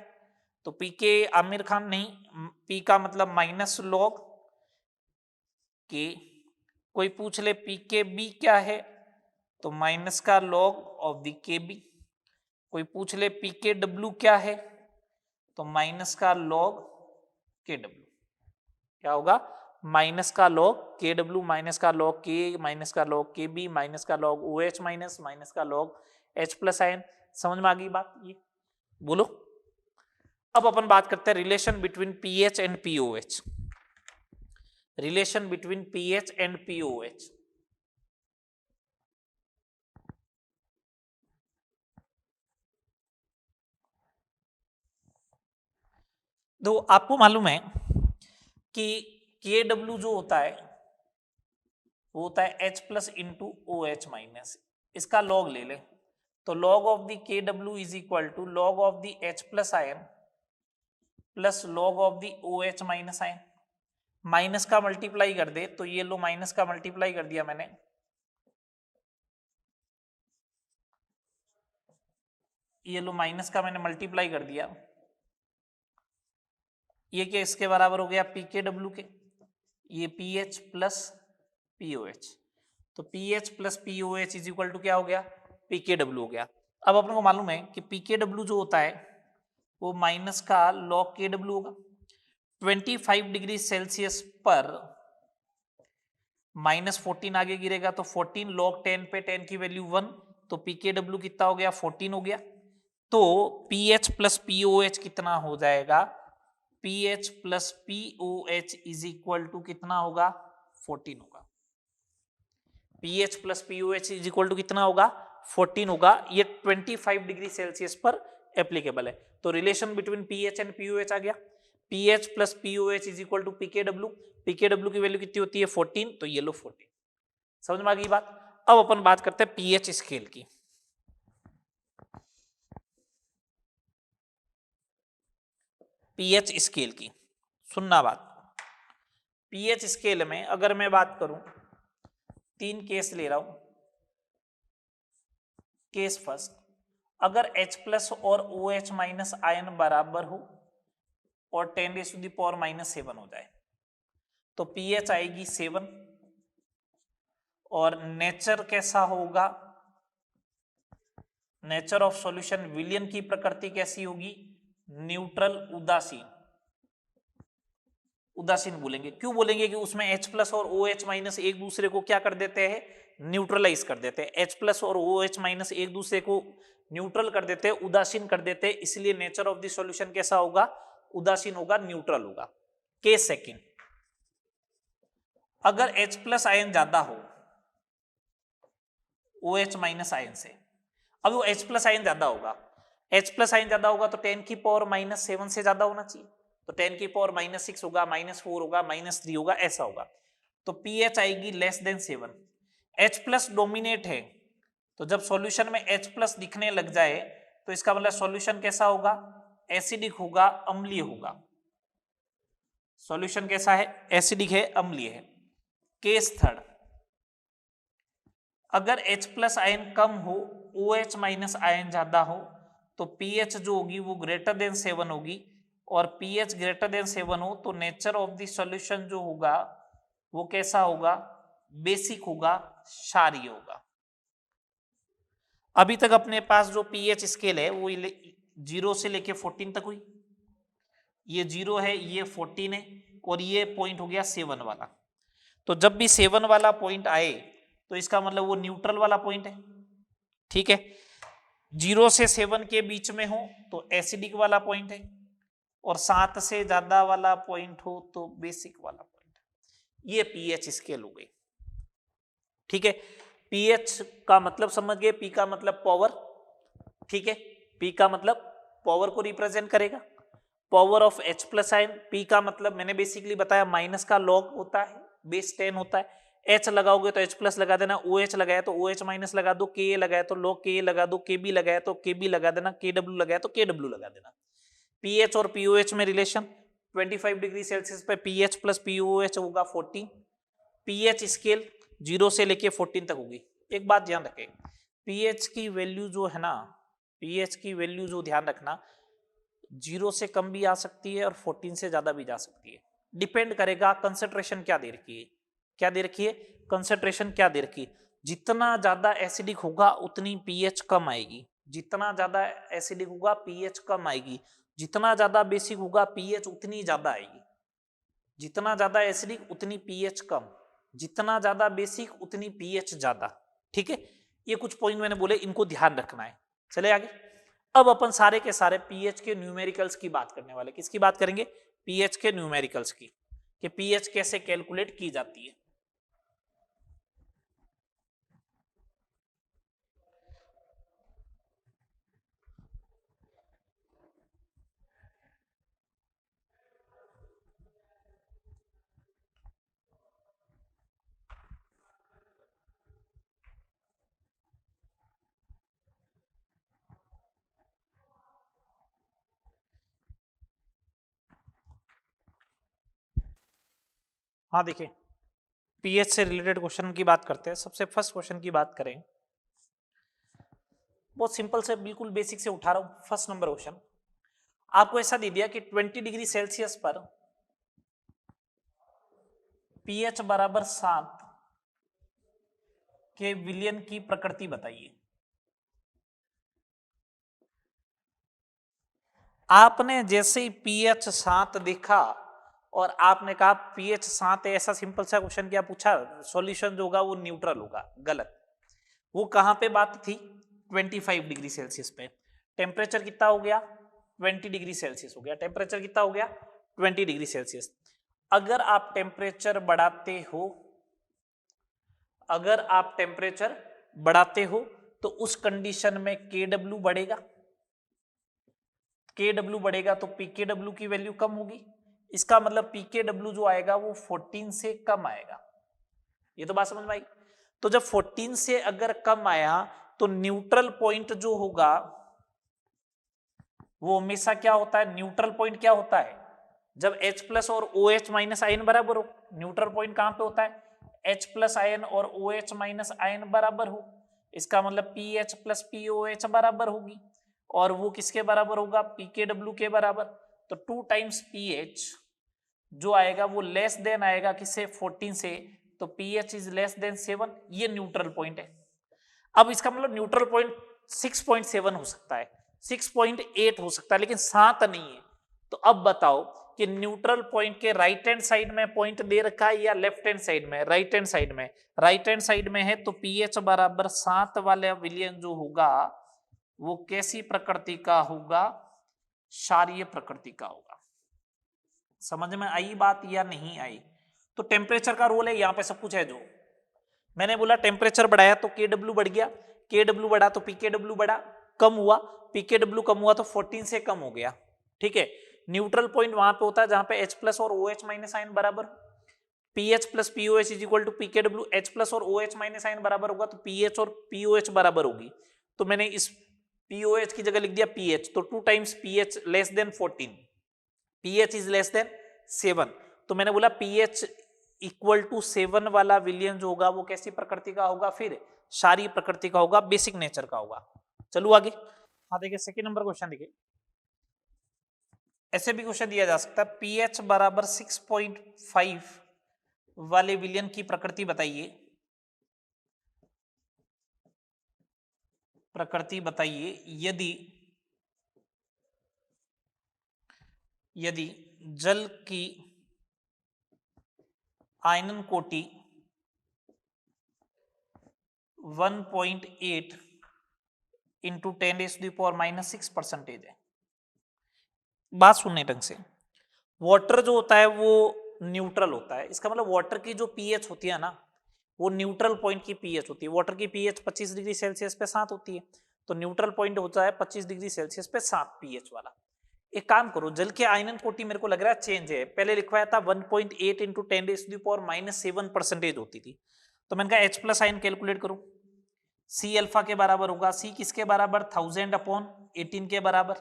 तो PKA आमिर खान नहीं, P का मतलब माइनस लॉग K। कोई पूछ ले PKB क्या है, तो माइनस का लॉग ऑफ द KB। कोई पूछ ले PKW क्या है, तो माइनस का लॉग KW। क्या होगा, माइनस का लॉग KW माइनस का लॉग K माइनस का लॉग KB माइनस का लॉग OH माइनस का लॉग H प्लस आयन। समझ में आ गई बात ये, बोलो। अब अपन बात करते हैं relation between pH and pOH, relation between pH and pOH. तो आपको मालूम है कि KW जो होता है वो होता है H plus into OH minus, इसका लॉग ले ले, तो log of the KW is equal to log of the H plus ion plus log of the OH minus ion. Minus का मल्टीप्लाई कर दे, तो ये लो माइनस का मल्टीप्लाई कर दिया मैंने, ये लो माइनस का मैंने मल्टीप्लाई कर दिया, ये क्या इसके बराबर हो गया PKW के, ये PH प्लस POH, तो PH plus POH is equal to क्या हो गया, PKW हो गया। अब अपन को मालूम है कि PKW जो होता है वो माइनस का लॉग KW होगा। 25 डिग्री सेल्सियस पर माइनस 14 आगे गिरेगा, तो 14 लॉग 10 पे 10 की वैल्यू 1, तो PKW कितना हो गया, 14 हो गया। तो PH प्लस POH कितना हो जाएगा, PH plus POH is equal to कितना होगा, 14 होगा। PH plus POH is equal to कितना होगा, 14 होगा। ये 25 डिग्री सेल्सियस पर एप्लीकेबल है। तो relation between PH and POH आ गया, PH plus POH is equal to PKW, PKW की वैल्यू कितनी होती है 14, तो ये लो 14। समझ में आ गई बात। अब अपन बात करते हैं पीएच स्केल की। पीएच स्केल की सुनना बात, पीएच स्केल में अगर मैं बात करूं, 3 केस ले रहा हूं। केस फर्स्ट, अगर H प्लस और OH माइनस आयन बराबर हो और 10⁻⁻⁷ हो जाए, तो पीएच आएगी 7, और नेचर कैसा होगा, नेचर ऑफ सॉल्यूशन विलियन की प्रकृति कैसी होगी, न्यूट्रल उदासीन। उदासीन बोलेंगे, क्यों बोलेंगे कि उसमें H प्लस और OH माइनस एक दूसरे को क्या कर देते हैं, न्यूट्रलाइज कर देते हैं। H प्लस और OH माइनस एक दूसरे को न्यूट्रल कर देते हैं, उदासीन कर देते हैं, इसलिए नेचर ऑफ द सॉल्यूशन कैसा होगा, उदासीन होगा, न्यूट्रल होगा। केस सेकंड, अगर H प्लस आयन ज्यादा हो OH माइनस आयन से, अब वो H प्लस आयन ज्यादा होगा, H प्लस आयन ज्यादा होगा तो 10⁻⁻⁷ से ज्यादा होना चाहिए, तो 10⁻⁻�6 होगा, -4 होगा, -3 होगा, ऐसा होगा। तो पीएच आएगी less than 7। H plus dominate है, तो जब सॉल्यूशन में H प्लस दिखने लग जाए तो इसका मतलब सॉल्यूशन कैसा होगा, एसिडिक होगा, अम्लीय होगा। सॉल्यूशन कैसा है, एसिडिक है, अम्लीय है। केस थर्ड, अगर H प्लस आयन कम हो, OH माइनस आयन ज्यादा हो, तो पीएच जो होगी वो ग्रेटर देन 7 होगी, और पीएच ग्रेटर देन 7 हो तो नेचर ऑफ द सॉल्यूशन जो होगा वो कैसा होगा, बेसिक होगा, क्षारीय होगा। अभी तक अपने पास जो पीएच स्केल है वो 0 से लेके 14 तक हुई, ये 0 है, ये 14 है, और ये पॉइंट हो गया 7 वाला। तो जब भी 7 वाला पॉइंट आए तो इसका मतलब वो न्यूट्रल वाला पॉइंट है। ठीक है, 0 से 7 के बीच में हो तो एसिडिक वाला पॉइंट है, और 7 से ज्यादा वाला पॉइंट हो तो बेसिक वाला पॉइंट है। ये पीएच स्केल हो गई। ठीक है, पीएच का मतलब समझ गए, पी का मतलब पावर, ठीक है, P P का मतलब पावर को रिप्रेजेंट करेगा, power of H plus ion. P का मतलब मैंने बेसिकली बताया माइनस का लॉग होता है, बेस 10 होता है। H लगाओगे तो H प्लस लगा देना, OH लगाया तो OH माइनस लगा दो, Ka लगाया तो log Ka लगा दो, Kb लगाया तो Kb लगा देना, Kw लगाया तो Kw लगा देना। pH और pOH में रिलेशन 25 डिग्री सेल्सियस पे pH प्लस pOH होगा 14। pH स्केल 0 से लेके 14 तक होगी। एक बात ध्यान रखें, pH की वैल्यू जो है ना, pH की वैल्यू जो ध्यान रखना 0 से कम भी आ सकती है और 14 से ज्यादा भी जा सकती है। डिपेंड करेगा कंसंट्रेशन क्या दे रखी है, क्या दे रखी है, कंसंट्रेशन क्या दे रखी है। जितना ज्यादा एसिडिक होगा उतनी pH कम आएगी, जितना ज्यादा एसिडिक होगा pH कम आएगी, जितना ज्यादा बेसिक होगा pH उतनी ज्यादा आएगी। जितना ज्यादा एसिडिक उतनी pH कम, जितना ज्यादा बेसिक उतनी pH ज्यादा। ठीक है, ये कुछ पॉइंट मैंने बोले, इनको ध्यान रखना है। चले आगे। अब अपन सारे के सारे pH के न्यूमेरिकल्स की बात करने वाले। किसकी बात करेंगे? pH के न्यूमेरिकल्स की, कि pH कैसे कैलकुलेट की जाती है। हाँ देखिए, pH से रिलेटेड क्वेश्चन की बात करते हैं। सबसे फर्स्ट क्वेश्चन की बात करें, बहुत सिंपल से, बिल्कुल बेसिक से उठा रहा हूं। फर्स्ट नंबर क्वेश्चन आपको ऐसा दे दिया कि 20 डिग्री सेल्सियस पर pH बराबर 7 के विलयन की प्रकृति बताइए। आपने जैसे ही pH 7 देखा और आपने कहा pH 7 है, ऐसा सिंपल सा क्वेश्चन क्या पूछा, सॉल्यूशन जो होगा वो न्यूट्रल होगा। गलत। वो कहां पे बात थी? 25 डिग्री सेल्सियस पे। टेम्परेचर कितना हो गया? 20 डिग्री सेल्सियस हो गया। टेम्परेचर कितना हो गया? 20 डिग्री सेल्सियस। अगर आप टेम्परेचर बढ़ाते हो, अगर आप टेम्परेचर बढ़ाते हो तो उस कंडीशन में KW बढ़ेगा। KW बढ़ेगा तो PKW की वैल्यू कम होगी। इसका मतलब PKW जो आएगा वो 14 से कम आएगा। ये तो बात समझ में आई। तो जब 14 से अगर कम आया तो न्यूट्रल पॉइंट जो होगा वो हमेशा क्या होता है? न्यूट्रल पॉइंट क्या होता है? जब H प्लस और OH माइनस आयन बराबर हो। न्यूट्रल पॉइंट कहां पे होता है? H प्लस आयन और OH माइनस आयन बराबर हो। इसका मतलब PH प्लस POH बराबर होगी, और वो किसके बराबर होगा? PKW के बराबर। तो 2 टाइम्स PH जो आएगा वो लेस देन आएगा किससे? 14 से। तो PH इज लेस देन 7। ये न्यूट्रल पॉइंट है। अब इसका मतलब न्यूट्रल पॉइंट 6.7 हो सकता है, 6.8 हो सकता है, लेकिन 7 नहीं है। तो अब बताओ कि न्यूट्रल पॉइंट के राइट हैंड साइड में पॉइंट दे रखा है या लेफ्ट हैंड साइड में? राइट हैंड साइड में। राइट हैंड साइड में है तो pH बराबर 7 वाले विलयन जो होगा वो कैसी प्रकृति का होगा? क्षारीय प्रकृति का होगा। समझ में आई बात या नहीं आई? तो टेम्परेचर का रोल है यहां पे, सब कुछ है। जो मैंने बोला टेम्परेचर बढ़ाया तो KW बढ़ गया, KW बढ़ा तो PKW बढ़ा, कम हुआ, PKW कम हुआ तो 14 से कम हो गया। ठीक है, न्यूट्रल पॉइंट वहां पे होता है जहां पे H प्लस और OH माइनस आयन बराबर। PH plus POH is equal to PKW। H plus और OH माइनस आयन बराबर होगा तो PH और POH बराबर होगी। तो मैंने इस POH की जगह लिख दिया PH, तो 2 times PH less than 14, PH is less than 7। तो मैंने बोला PH इक्वल टू 7 वाला विलयन जो होगा वो कैसी प्रकृति का होगा? फिर क्षारीय प्रकृति का होगा, बेसिक नेचर का होगा। चलो आगे। हाँ देखिए, सेकेंड नंबर क्वेश्चन देखिए, ऐसे भी क्वेश्चन दिया जा सकता है। pH बराबर 6.5 वाले विलयन की प्रकृति बताइए। प्रकृति बताइए यदि जल की आयनन कोटि 1.8 इंटू 10⁻⁻⁶% है। बात सुनने ढंग से, वाटर जो होता है वो न्यूट्रल होता है। इसका मतलब वाटर की जो पीएच होती है ना, वो न्यूट्रल पॉइंट की पीएच होती है। वाटर की पीएच 25 डिग्री सेल्सियस पे 7 होती है। तो न्यूट्रल पॉइंट होता है 25 डिग्री सेल्सियस पे 7 pH वाला। एक काम करो, जल के आयनन कोटि मेरे को लग रहा है चेंज है, पहले लिखवाया था 1.8 इंटू 10⁻⁷ होती थी, तो मैंने कहा H प्लस आयन कैलकुलेट करो। C अल्फा के बराबर होगा, C किसके बराबर 1000/18 के बराबर,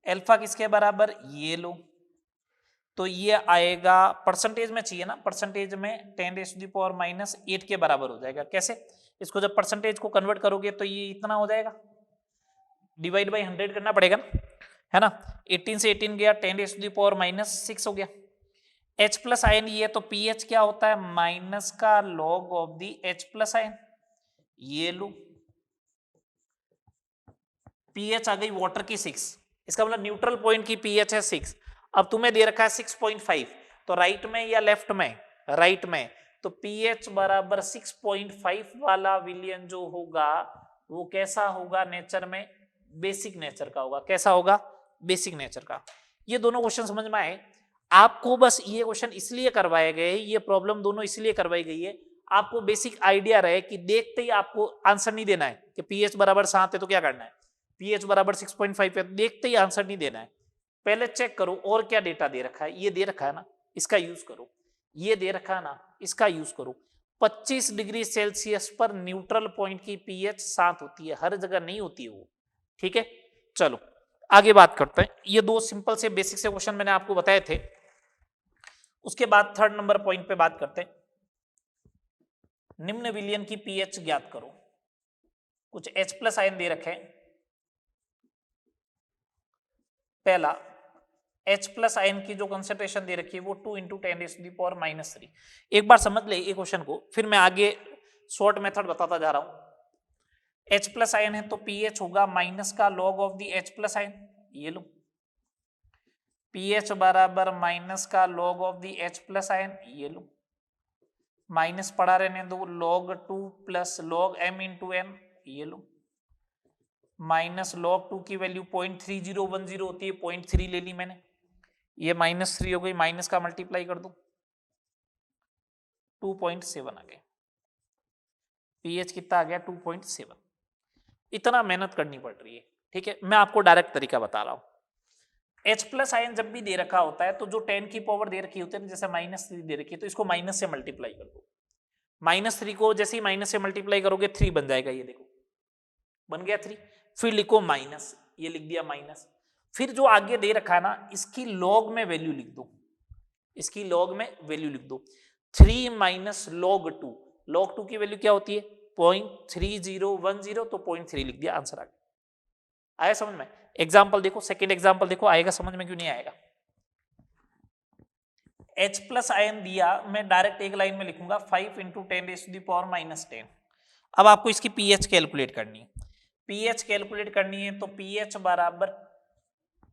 अल्फा किसके बराबर ये लो, तो ये आएगा परसेंटेज में चाहिए ना, परसेंटेज में 10⁻⁸ के बराबर हो जाएगा। कैसे, इसको जब परसेंटेज को कन्वर्ट करोगे तो ये इतना हो जाएगा, डिवाइड बाई 100 करना पड़ेगा ना, है ना। 18 से 18 गया, 10⁻⁻6 हो गया। H प्लस आयन ये, तो pH क्या होता है, माइनस का log of the H plus ion, ये लो pH आ गई वाटर की 6, इसका मतलब न्यूट्रल पॉइंट की pH है 6। अब तुम्हें दे रखा है 6.5, तो राइट में या लेफ्ट में, राइट में, तो pH बराबर 6.5 वाला विलियन जो होगा वो कैसा होगा, नेचर में बेसिक नेचर का होगा। कैसा होगा, बेसिक नेचर का। ये दोनों क्वेश्चन समझ में आए आपको, बस ये क्वेश्चन इसलिए करवाए गए, ये प्रॉब्लम दोनों इसलिए करवाई गई है आपको बेसिक आइडिया रहे कि देखते ही आपको आंसर नहीं देना है कि pH बराबर 7 है तो क्या करना है, pH बराबर 6.5 है, देखते ही आंसर नहीं देना है, पहले चेक करो और क्या डेटा दे रखा है, ये दे रखा है ना, इसका यूज करो, ये दे रखा है ना, इसका यूज करो। 25 डिग्री सेल्सियस पर न्यूट्रल पॉइंट की pH 7 होती है, हर जगह नहीं होती है वो, ठीक है। चलो आगे बात करते हैं, ये दो सिंपल से बेसिक से क्वेश्चन मैंने आपको बताए थे। उसके बाद 3rd नंबर पॉइंट पे बात करते हैं, निम्न विलयन की pH ज्ञात करो। कुछ H प्लस आयन दे रखे हैं, पहला H प्लस आयन की जो कंसेंट्रेशन दे रखी है वो 2 इंटू 10⁻⁻3। एक बार समझ ले ये क्वेश्चन को, फिर मैं आगे शॉर्ट मेथड बताता जा रहा हूं। H प्लस आयन है तो pH होगा माइनस का log of the H plus ion, ये लो pH बराबर माइनस का log of the H plus ion, ये लो माइनस पड़ा रहने दो, log 2 plus log m into n, ये लो माइनस log 2 की वैल्यू 0.3010 होती है, 0.3 ले ली मैंने, ये -3 हो गई, माइनस का मल्टीप्लाई कर दो 2.7 आ गया, pH कितना आ गया 2.7। इतना मेहनत करनी पड़ रही है, ठीक है। मैं आपको डायरेक्ट तरीका बता रहा हूं। H प्लस आयन जब भी दे रखा होता है तो जो 10 की पावर दे रखी होती है, जैसे -3 दे रखी है, तो इसको माइनस से मल्टीप्लाई कर दो। -3 को जैसे ही माइनस से मल्टीप्लाई करोगे 3 बन जाएगा, ये देखो बन गया 3, फिर लिखो माइनस, ये लिख दिया माइनस, फिर जो आगे दे रखा है ना इसकी लॉग में वैल्यू लिख दो, इसकी लॉग में वैल्यू लिख दो 3 माइनस log 2, log 2 की वैल्यू क्या होती है 0.3010, तो 0.3 लिख दिया, आंसर आ गया। आया समझ में। एग्जाम्पल देखो, सेकेंड एग्जाम्पल देखो, आएगा समझ में, क्यों नहीं आएगा। H प्लस आयन दिया, मैं डायरेक्ट एक लाइन में लिखूंगा 5 इंटू 10⁻⁻10। अब आपको इसकी pH कैलकुलेट करनी है, pH कैलकुलेट करनी है तो pH बराबर,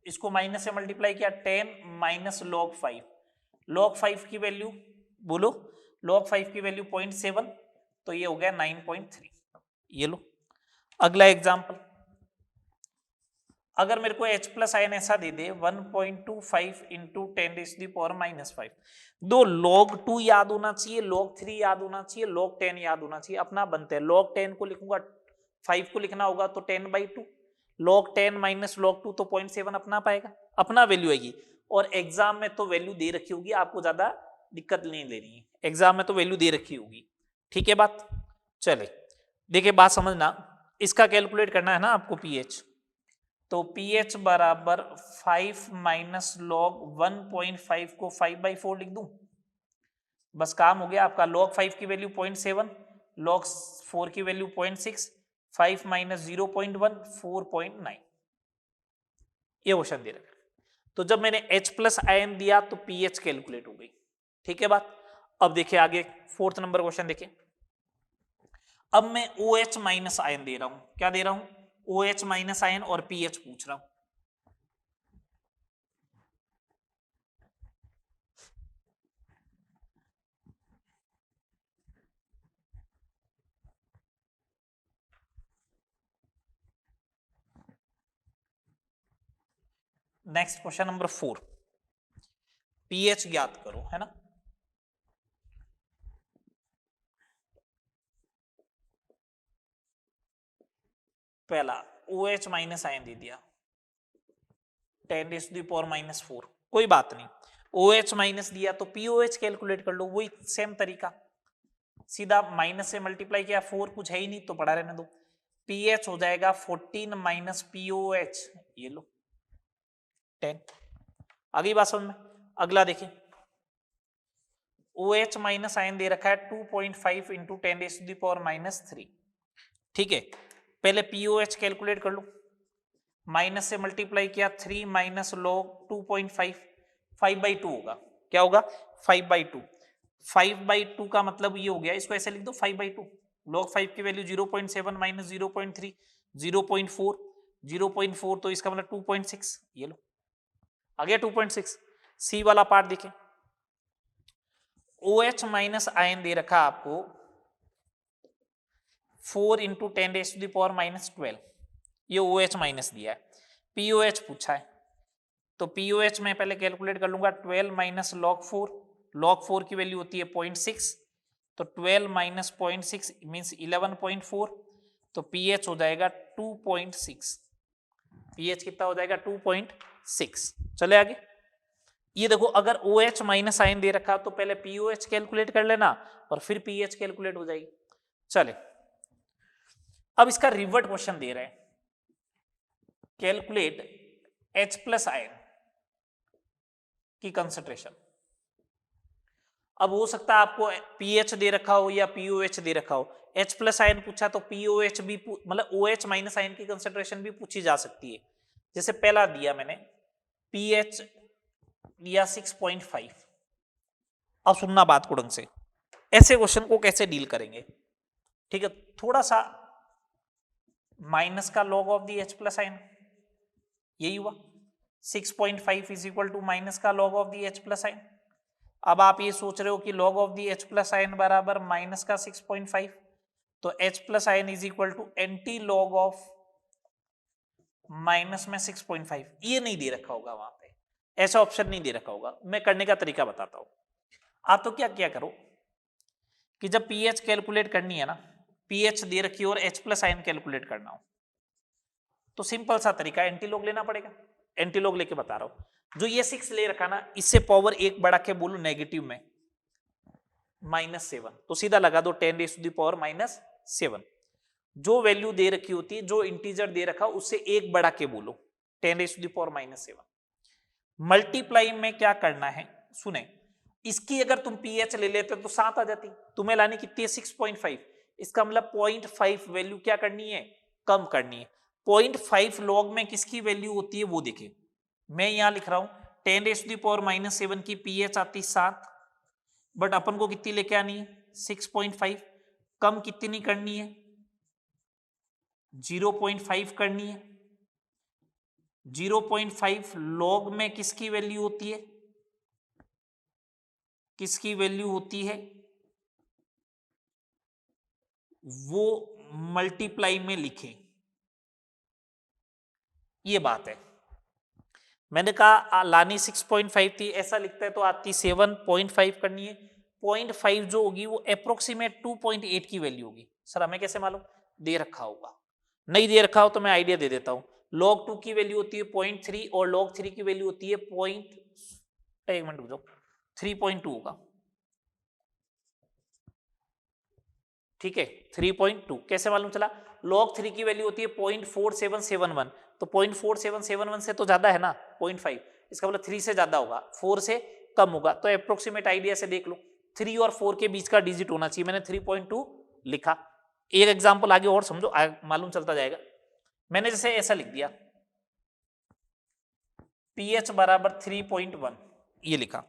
इसको माइनस से मल्टीप्लाई किया 10 माइनस log 5, log 5 की वैल्यू बोलो, log 5 की वैल्यू 0.7, तो ये हो गया 9.3, ये लो। अगला एग्जाम्पल, अगर मेरे को H प्लस आयन ऐसा दे दे 1.25 इंटू 10⁻⁻5, दो log 2 याद होना चाहिए, log 3 याद होना चाहिए, log 10 याद होना चाहिए, अपना बनते हैं। log 10 को लिखूंगा, 5 को लिखना होगा तो 10/2, log 10 माइनस log 2 तो 0.7 अपना पाएगा, अपना वैल्यू आएगी। और एग्जाम में तो वैल्यू दे रखी होगी, आपको ज्यादा दिक्कत नहीं लेनी है, एग्जाम में तो वैल्यू दे रखी होगी, ठीक है बात। चले देखिए, बात समझना, इसका कैलकुलेट करना है ना आपको pH, तो pH बराबर 5 माइनस log 1.5 को 5/4 लिख दूं, बस काम हो गया आपका। log 5 की वैल्यू 0.7, log 4 की वैल्यू 0.6, 5 माइनस 0.1 4.9, ये क्वेश्चन दे रखा। तो जब मैंने H प्लस आयन दिया तो pH कैलकुलेट हो गई, ठीक है बात। अब देखिए आगे 4th नंबर क्वेश्चन देखिए, अब मैं OH माइनस आयन दे रहा हूं, क्या दे रहा हूं OH माइनस आयन, और pH पूछ रहा हूं। नेक्स्ट क्वेश्चन नंबर 4, pH ज्ञात करो, है ना। पहला OH माइनस आयन दे दिया 10⁻⁻⁴, कोई बात नहीं। OH माइनस दिया तो POH कैलकुलेट कर लो, वही सेम तरीका, सीधा माइनस से मल्टीप्लाई किया, 4 कुछ है ही नहीं तो पड़ा रहने दो। PH हो जाएगा 14 माइनस POH, ये लो 10। अगली बात समझ में। अगला देखिए, OH माइनस आयन दे रखा है 2.5 इंटू 10⁻⁻3, ठीक है। पहले POH कैलकुलेट कर लो, माइनस से मल्टीप्लाई किया 3 माइनस लॉग 2.5, 5/2 होगा, क्या होगा 5/2। 5/2 का मतलब ये हो गया, इसको ऐसे लिख दो 5/2, log 5 की वैल्यू 0.7 माइनस 0.3, 0.4, 0.4 तो इसका मतलब 2.6, ये लो आ गया 2.6। सी वाला पार्ट देखें, OH माइनस आयन दे रखा आपको 4 इंटू 10⁻⁻12, ये OH माइनस दिया है। POH पूछा है तो POH में पहले कैलकुलेट कर लूंगा 12 माइनस log 4 की वैल्यू होती है 0.6, तो 12 माइनस 0.6 मीन्स 11.4, तो pH हो जाएगा 2.6, pH कितना हो जाएगा 2.6। चले आगे, ये देखो अगर OH माइनस आयन दे रखा तो पहले POH कैलकुलेट कर लेना और फिर pH कैलकुलेट हो जाएगी। चले, अब इसका रिवर्ट क्वेश्चन दे रहे हैं, कैलकुलेट H प्लस आयन की कंसंट्रेशन। अब हो सकता है आपको pH दे रखा हो या POH दे रखा हो, H प्लस आयन पूछा तो POH भी मतलब OH माइनस आयन की कंसंट्रेशन भी पूछी जा सकती है। जैसे पहला दिया मैंने pH दिया 6.5। अब सुनना बात को ढंग से, ऐसे क्वेश्चन को कैसे डील करेंगे, ठीक है। थोड़ा सा माइनस का log of the H plus ion, यही हुआ 6.5 इज इक्वल टू माइनस का log of the H plus ion. अब आप ये सोच रहे हो कि log of the H plus ion बराबर माइनस का 6.5, तो H plus ion is equal to anti log of minus में 6.5, ये नहीं दे रखा होगा वहां पे, ऐसा ऑप्शन नहीं दे रखा होगा। मैं करने का तरीका बताता हूं। आप तो क्या क्या करो कि जब pH कैलकुलेट करनी है ना, pH दे रखी और H प्लस आयन कैलकुलेट करना हो, तो सिंपल सा तरीका एंटी लॉग लेना पड़ेगा। एंटी लॉग लेके बता रहा हूं, जो ये 6 ले रखा ना, इससे पावर 1 बढ़ा के बोलू नेगेटिव में -7, तो सीधा लगा दो 10⁻⁻7। जो वैल्यू दे रखी होती है, जो इंटीजर दे रखा उससे 1 बढ़ा के बोलो 10⁻⁻7। मल्टीप्लाई में क्या करना है सुने, इसकी अगर तुम pH ले लेते तो 7 आ जाती, तुम्हें लानी कितनी है 6.5, इसका मतलब 0.5 वैल्यू क्या करनी है, कम करनी है। 0.5 लॉग में किसकी वैल्यू होती है वो देखें, मैं यहां लिख रहा हूं 10⁻⁻7 की pH आती 7, बट अपन को कितनी लेके आनी है 6.5, कम कितनी करनी है 0.5 करनी है। 0.5 लॉग में किसकी वैल्यू होती है, किसकी वैल्यू होती है, वो मल्टीप्लाई में लिखें, ये बात है। मैंने कहा लानी 6.5 थी, ऐसा लिखता है तो आती 7.5 करनी है। 0.5 जो होगी वो अप्रोक्सीमेट 2.8 की वैल्यू होगी। सर हमें कैसे मालूम, दे रखा होगा, नहीं दे रखा हो तो मैं आइडिया दे देता हूं। log 2 की वैल्यू होती है 0.3 और log 3 की वैल्यू होती है 3.2 होगा, ठीक है 3.2। कैसे मालूम चला, log 3 की वैल्यू होती है 0.4771, तो 0.4771 से तो ज्यादा है ना 0.5, इसका मतलब 3 से ज्यादा होगा, 4 से कम होगा, तो अप्रोक्सीमेट आइडिया से देख लो 3 और 4 के बीच का डिजिट होना चाहिए, मैंने 3.2 लिखा। एक एग्जांपल आगे और समझो, मालूम चलता जाएगा। मैंने जैसे ऐसा लिख दिया pH बराबर 3.1, ये लिखा,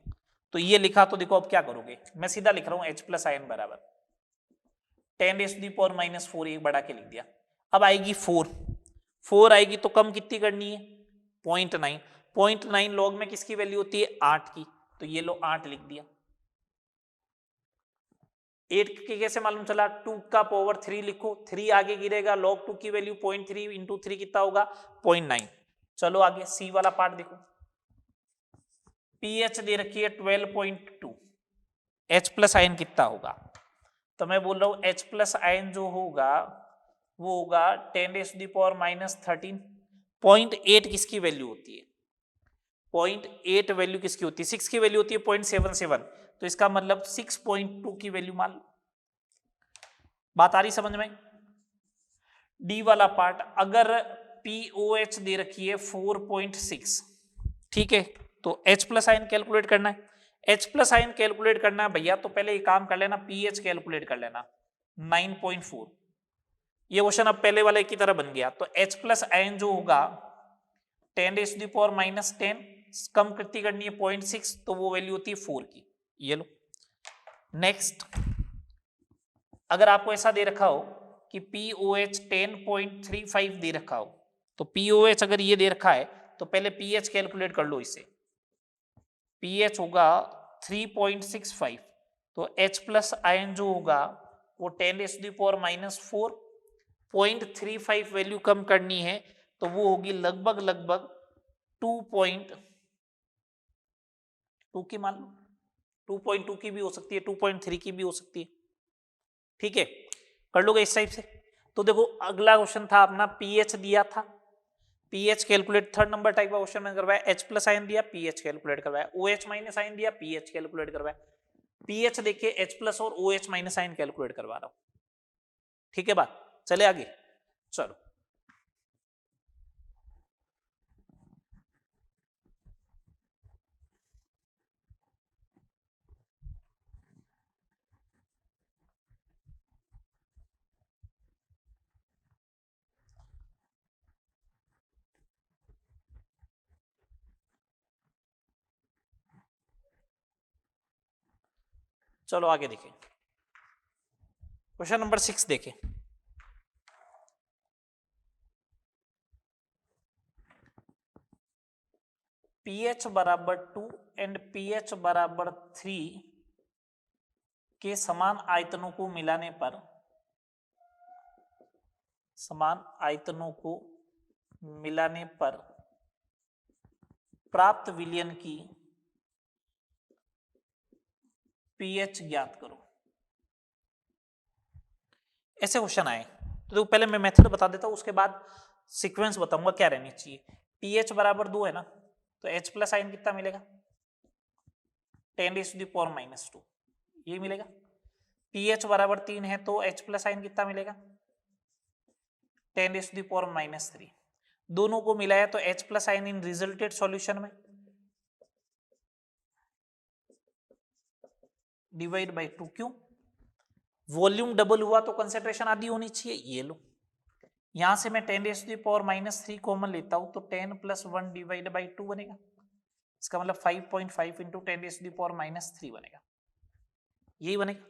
तो ये लिखा तो देखो अब क्या करोगे, मैं सीधा लिख रहा हूं H प्लस आयन बराबर 10⁻⁻4, एक बढ़ा के लिख दिया। अब आएगी 4 आएगी तो कम कितनी करनी है 0.9, 0.9 लॉग में किसकी वैल्यू होती है 8 की, तो ये लो 8 लिख दिया। 8 की कैसे मालूम चला, 2 का पावर 3 लिखो, 3 आगे गिरेगा, log 2 की वैल्यू 0.3 इंटू 3 कितना होगा 0.9। चलो आगे सी वाला पार्ट देखो, pH दे रखी है 12.2, H प्लस आयन कितना होगा, तो मैं बोल रहा हूं H प्लस आयन जो होगा वो होगा 10⁻⁻13। 0.8 किसकी वैल्यू होती है? 0.8 वैल्यू किसकी होती है? 6 की वैल्यू होती है 0.77, तो इसका मतलब 6.2 की वैल्यू मान लो। बात आ रही समझ में? डी वाला पार्ट, अगर POH दे रखी है 4.6, ठीक है, तो H प्लस आयन कैलकुलेट करना है। H प्लस आयन कैलकुलेट करना है भैया, तो पहले एक काम कर लेना, pH कैलकुलेट कर लेना 9.4। ये क्वेश्चन अब पहले वाले की तरह बन गया। तो H प्लस आयन जो होगा 10⁻⁻10 कम कितनी करनी है? 0.6, तो वो वैल्यू होती है 4 की। ये लो। नेक्स्ट, अगर आपको ऐसा दे रखा हो कि POH 10.35 दे रखा हो, तो POH अगर ये दे रखा है तो पहले pH कैलकुलेट कर लो इससे। pH होगा 3.65, तो H प्लस आयन जो होगा वो 10⁻⁻4, 0.35 वैल्यू कम करनी है, तो वो होगी लगभग 2.2 की, मान लो 2.2 की भी हो सकती है, 2.3 की भी हो सकती है। ठीक है, कर लोगे इस टाइप से। तो देखो अगला क्वेश्चन था अपना, pH दिया था, pH calculate, third number type का क्वेश्चन में करवाया। H प्लस आयन दिया, pH कैलकुलेट करवाया। OH माइनस आयन दिया, pH कैलकुलेट करवाया। pH देखिए H प्लस और OH माइनस आयन कैलकुलेट करवा रहा हूं। ठीक है बात, चले आगे। चलो चलो आगे देखें, क्वेश्चन नंबर 6 देखें। pH बराबर 2 एंड pH बराबर 3 के समान आयतनों को मिलाने पर, समान आयतनों को मिलाने पर प्राप्त विलयन की pH ज्ञात करो। ऐसे क्वेश्चन आए तो पहले मैं मेथड बता देता हूं, उसके बाद सीक्वेंस बताऊंगा क्या रहनी चाहिए। pH बराबर 2 है ना, तो H प्लस आयन कितना मिलेगा? 10⁻⁻², ये मिलेगा। pH बराबर 3 है तो H प्लस आयन कितना मिलेगा? 10⁻⁻3। दोनों को मिलाया तो H प्लस आयन इन रिजल्टेड सॉल्यूशन में डिवाइड बाई 2। क्यों? वॉल्यूम डबल हुआ तो कंसेंट्रेशन आधी होनी चाहिए। ये लो, यहां से मैं 10⁻⁻3 कॉमन लेता हूं तो 10 + 1 डिवाइड बाई 2 बनेगा। इसका मतलब 5.5 इंटू 10⁻³ बनेगा, यही बनेगा।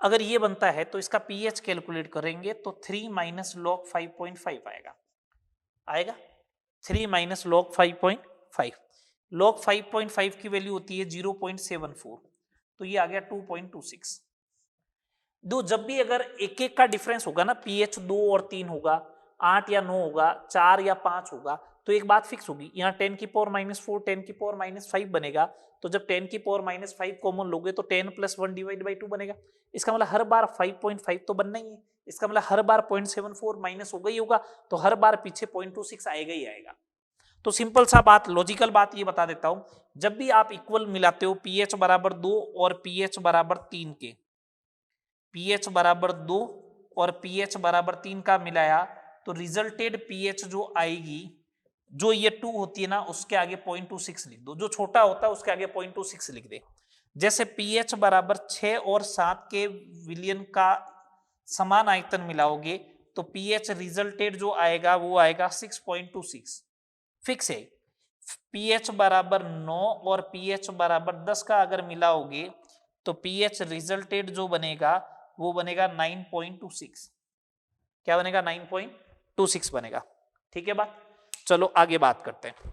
अगर ये बनता है तो इसका pH कैलकुलेट करेंगे तो 3 - log 5.5 आएगा। आएगा 3 - log 5.5। log 5.5 की वैल्यू होती है 0.74, तो ये आ गया 2.26। दो, जब भी अगर एक एक का डिफरेंस होगा ना, pH 2 और 3 होगा, 8 या 9 होगा, 4 या 5 होगा, तो एक बात फिक्स होगी, यहाँ 10⁻⁻4 10⁻⁻5 बनेगा। तो जब 10⁻⁻5 कॉमन लोगे तो 10 + 1 डिवाइड बाई 2 बनेगा। इसका मतलब हर बार 5.5 तो बनना ही है। इसका मतलब हर बार 0.74 माइनस होगा ही होगा, तो हर बार पीछे 0.26 आएगा ही आएगा। तो सिंपल सा बात, लॉजिकल बात ये बता देता हूं, जब भी आप इक्वल मिलाते हो pH बराबर 2 और pH बराबर 3 के, pH बराबर 2 और pH बराबर 3 का मिलाया तो रिजल्टेड pH जो आएगी, जो ये 2 होती है ना, उसके आगे 0.26 लिख दो, जो छोटा होता है उसके आगे 0.26 लिख दे। जैसे pH बराबर 6 और 7 के विलयन का समान आयतन मिलाओगे तो pH रिजल्टेड जो आएगा वो आएगा 6.26, फिक्स है। pH बराबर 9 और pH बराबर 10 का अगर मिलाओगे तो pH रिजल्टेड जो बनेगा वो बनेगा 9.26। क्या बनेगा? 9.26 बनेगा। ठीक है बात, चलो आगे बात करते हैं।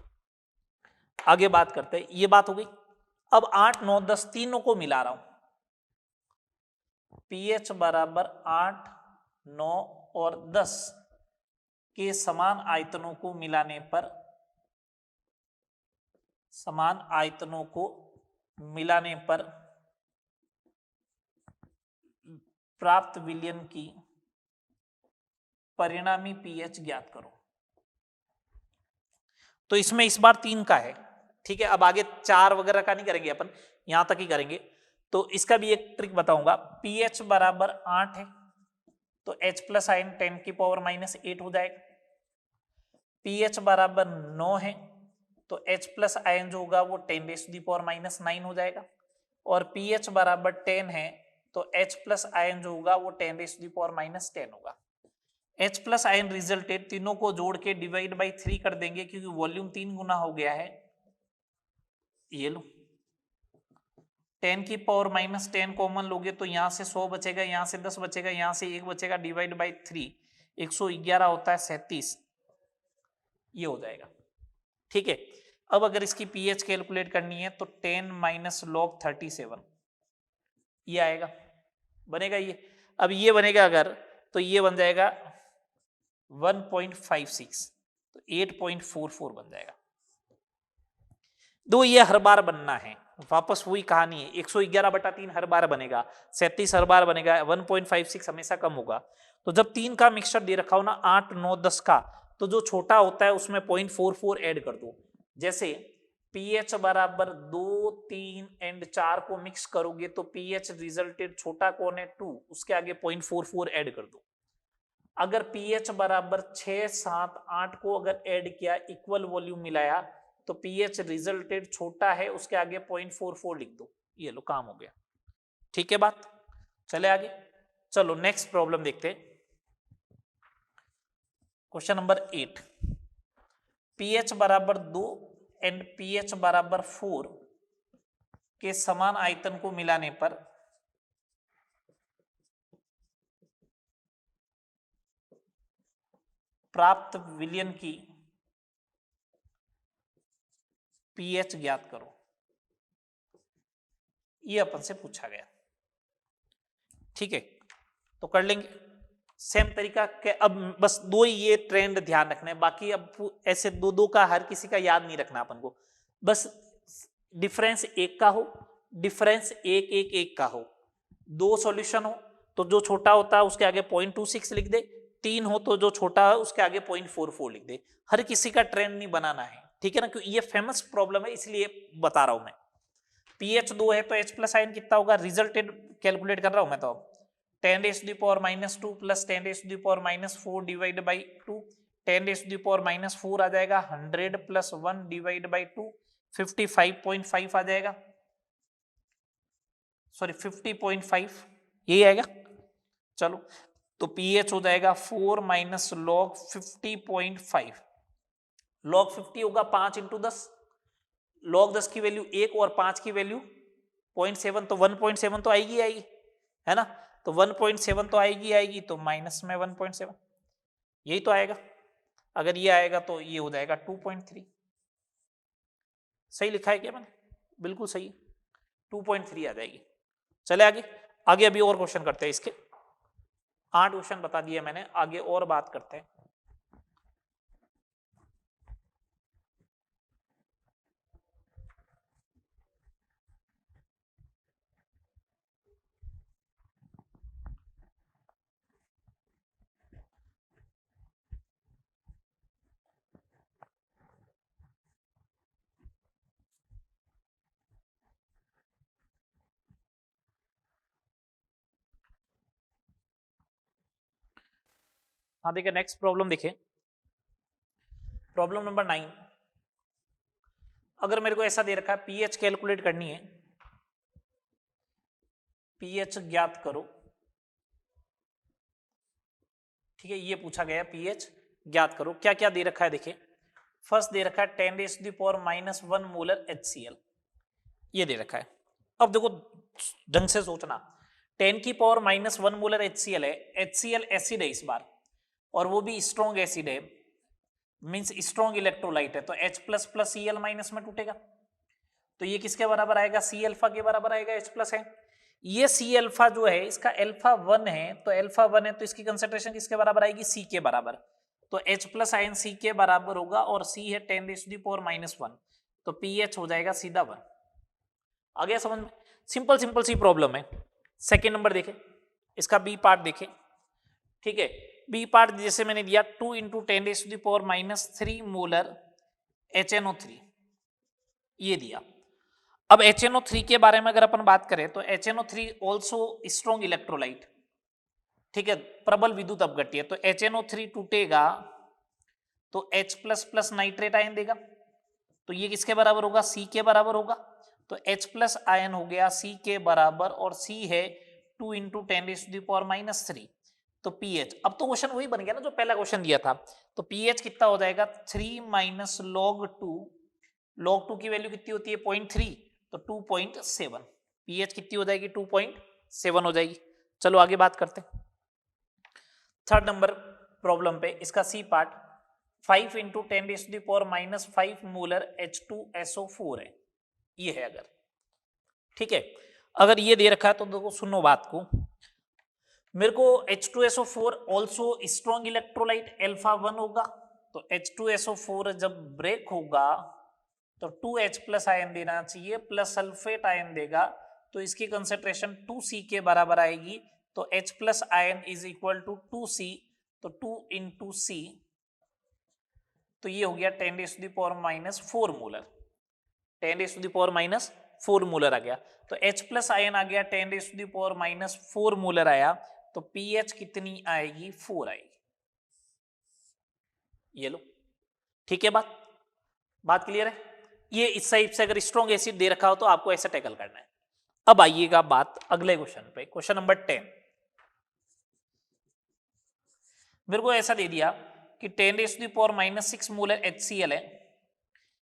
आगे बात करते हैं, ये बात हो गई। अब 8 9 10 तीनों को मिला रहा हूं, pH बराबर 8 9 और 10 के समान आयतनों को मिलाने पर, समान आयतनों को मिलाने पर प्राप्त विलयन की परिणामी पीएच ज्ञात करो। तो इसमें इस बार 3 का है, ठीक है। अब आगे 4 वगैरह का नहीं करेंगे अपन, यहां तक ही करेंगे। तो इसका भी एक ट्रिक बताऊंगा। पीएच बराबर 8 है तो H प्लस आयन 10 की पावर माइनस 8 हो जाएगा। पीएच बराबर 9 है तो H प्लस आयन जो होगा वो 10 raise to the power minus 9 हो जाएगा। और पीएच बराबर 10 है तो H प्लस आयन जो होगा वो 10 raise to the power minus 10 होगा। H प्लस आयन रिजल्टेड, तीनों को जोड़ के डिवाइड बाई 3 कर देंगे क्योंकि वॉल्यूम 3 गुना हो गया है। ये लो 10 की पावर माइनस 10 कॉमन लोगे तो यहां से 100 बचेगा, यहां से 10 बचेगा, यहां से 1 बचेगा, डिवाइड बाई 3 111 होता है 37, ये हो जाएगा, ठीक है। अब अगर इसकी पीएच कैलकुलेट करनी है तो 10 माइनस लॉग 37 ये आएगा, बनेगा ये। अब ये बनेगा अगर, तो ये बन जाएगा 1.56 तो 8.44 बन जाएगा। दो ये हर बार बनना है, वापस वही कहानी है। 111/3 हर बार बनेगा, 37 हर बार बनेगा, 1.56 हमेशा कम होगा। तो जब 3 का मिक्सचर दे रखा हो ना, 8, 9, 10 का, तो जो छोटा होता है उसमें 0.44 ऐड कर दो। जैसे पीएच बराबर 2, 3 एंड 4 को मिक्स करोगे तो पीएच रिजल्टेड छोटा कौन है 2, उसके आगे 0.44 ऐड कर दो। अगर पीएच बराबर 6, 7, 8 को अगर ऐड किया, इक्वल वॉल्यूम मिलाया, तो पीएच रिजल्टेड छोटा है, उसके आगे 0.44 लिख दो। ये लो काम हो गया, ठीक है बात। चले आगे, चलो नेक्स्ट प्रॉब्लम देखते हैं। क्वेश्चन नंबर 8, पीएच बराबर 2 एंड पीएच बराबर 4 के समान आयतन को मिलाने पर प्राप्त विलयन की पीएच ज्ञात करो। ये अपन से पूछा गया, ठीक है। तो कर लेंगे सेम तरीका के। अब बस दो ही ये ट्रेंड ध्यान रखना है, बाकी अब ऐसे दो दो का हर किसी का याद नहीं रखना अपन को। बस डिफरेंस 1 का हो, डिफरेंस 1, 1, 1 का हो। 2 सॉल्यूशन हो तो जो छोटा होता है उसके आगे 0.26 लिख दे, 3 हो तो जो छोटा है उसके आगे 0.44 लिख दे। हर किसी का ट्रेंड नहीं बनाना है, ठीक है ना, क्योंकि ये फेमस प्रॉब्लम है इसलिए बता रहा हूं मैं। पीएच 2 है तो H प्लस आयन कितना होगा, रिजल्टेड कैलकुलेट कर रहा हूं मैं। तो 10 raise to the power minus 2 plus 10 raise to the power minus 4 divide by 2, 10 raise to the power minus 4 आ जाएगा, 100 प्लस 1 डिवाइड बाई 2 55.5 आ जाएगा, सॉरी 50.5 यही आएगा। चलो तो पीएच हो जाएगा 4 माइनस लॉग 50.5। लॉग 50 होगा 5 इंटू 10, लॉग 10 की वैल्यू 1 और 5 की वैल्यू 0.7, तो 1.7 तो आएगी है ना। तो 1.7 तो आएगी, तो माइनस में 1.7 यही तो आएगा। अगर ये आएगा तो ये हो जाएगा 2.3। सही लिखा है क्या मैंने, बिल्कुल सही, 2.3 आ जाएगी। चले आगे, आगे अभी और क्वेश्चन करते हैं। इसके 8 क्वेश्चन बता दिए मैंने, आगे और बात करते हैं। हाँ देखिए नेक्स्ट प्रॉब्लम देखिए, प्रॉब्लम नंबर 9। अगर मेरे को ऐसा दे रखा है पीएच कैलकुलेट करनी है, पीएच ज्ञात करो, ठीक है, ये पूछा गया पीएच ज्ञात करो। क्या क्या दे रखा है देखिए, फर्स्ट दे रखा है 10 raise to the power minus 1 molar HCl, ये दे रखा है। अब देखो ढंग से सोचना, 10 की पावर माइनस 1 मोलर HCl है, HCl एसिड है इस बार, और वो भी स्ट्रॉन्ग एसिड है, मींस स्ट्रॉन्ग इलेक्ट्रोलाइट है, तो H plus plus Cl minus में टूटेगा, तो ये किसके बराबर आएगा, C अल्फा के बराबर आएगा, H प्लस है। ये C अल्फा जो है इसका अल्फा 1 है, तो अल्फा 1 है तो इसकी कंसंट्रेशन किसके बराबर आएगी, C के बराबर, तो H प्लस आयन C के बराबर होगा, और C है 10 raise to the power minus 1, तो पीएच हो जाएगा सीधा 1। आ गया समझ में, सिंपल सिंपल सी प्रॉब्लम है। सेकेंड नंबर देखें, इसका बी पार्ट देखें, ठीक है। बी पार्ट जैसे मैंने दिया 2 इंटू 10⁻³ मोलर HNO3 ये दिया। अब HNO3 के बारे में अगर अपन बात करें तो HNO3 ऑल्सो स्ट्रॉन्ग इलेक्ट्रोलाइट, ठीक है, प्रबल विद्युत अपघट्य। तो HNO3 टूटेगा तो H++ नाइट्रेट आयन देगा, तो ये किसके बराबर होगा? C के बराबर होगा। तो H+ आयन हो गया C के बराबर और C है 2 इंटू 10⁻³ तो pH। अब तो क्वेश्चन वही बन गया ना जो पहला क्वेश्चन दिया था। तो pH कितना हो जाएगा? 3 - log2। log2 की वैल्यू कितनी होती है? 0.3, तो 2.7। pH कितनी हो जाएगी? 2.7 हो जाएगी। चलो आगे बात करते हैं थर्ड नंबर प्रॉब्लम पे। इसका C part 5 into 10⁻⁵ molar H2SO4 है, ये है अगर, ठीक है। अगर ये दे रखा है तो देखो सुनो बात को, मेरे को H2SO4 ऑल्सो स्ट्रॉन्ग इलेक्ट्रोलाइट α1 होगा। तो H2SO4 जब ब्रेक होगा तो 2H+ आयन देना चाहिए प्लस सल्फेट आयन देगा, तो इसकी कंसेंट्रेशन 2C के बराबर आएगी। तो H+ ion is equal to 2C, तो 2 इंटू C, तो ये हो गया 10⁻⁴ मोलर, 10⁻⁴ मोलर आ गया। तो H+ आयन आ गया 10⁻⁴ मोलर आया, तो pH कितनी आएगी? 4 आएगी। ये लो, ठीक है, बात क्लियर है। ये इस टाइप से अगर स्ट्रॉन्ग एसिड दे रखा हो तो आपको ऐसे टैकल करना है। अब आइएगा बात अगले क्वेश्चन पे, क्वेश्चन नंबर 10। मेरे को ऐसा दे दिया कि 10⁻⁻6 मोलर HCl है,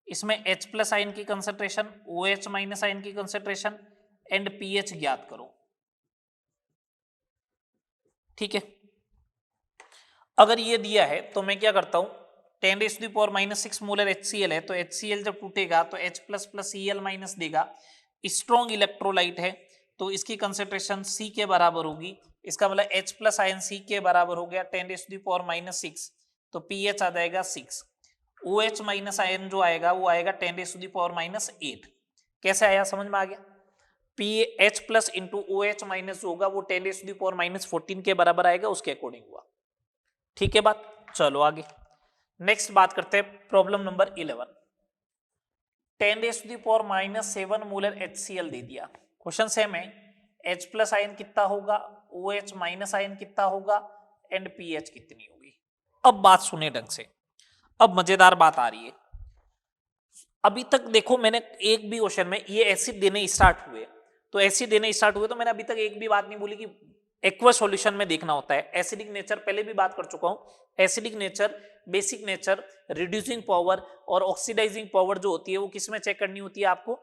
इसमें H+ आयन की कंसेंट्रेशन, OH- आयन की कंसेंट्रेशन एंड pH ज्ञात करो, ठीक है। अगर ये दिया है तो मैं क्या करता हूं, 10⁻⁻6 मोलर HCl है, तो HCl जब टूटेगा तो H++ Cl- देगा, स्ट्रॉन्ग इलेक्ट्रोलाइट है, तो इसकी कंसेंट्रेशन C के बराबर होगी। इसका मतलब H+ आयन C के बराबर हो गया 10⁻⁻6, तो pH आ जाएगा 6। OH- आयन जो आएगा वो आएगा 10⁻⁸। कैसे आया? समझ में आ गया? pH+ इंटू OH- जो होगा वो 10⁻⁻14 के बराबर आएगा, उसके अकॉर्डिंग हुआ, ठीक है बात। चलो आगे नेक्स्ट बात करते हैं प्रॉब्लम नंबर 11। 10⁻⁷ मोलर HCl दे दिया, क्वेश्चन सेम है। H+ आयन कितना होगा, OH- आयन कितना होगा एंड pH कितनी होगी। अब बात सुने ढंग से, अब मजेदार बात आ रही है। अभी तक देखो मैंने एक भी क्वेश्चन में ये एसिड देने स्टार्ट हुए, तो एसिड देने स्टार्ट हुए तो मैंने अभी तक एक भी बात नहीं बोली कि एक्वस सॉल्यूशन में देखना होता है। एसिडिक नेचर पहले भी बात कर चुका हूं। Acidic nature, basic nature, reducing power और ऑक्सीडाइजिंग पावर जो होती है वो किस में चेक करनी होती है? आपको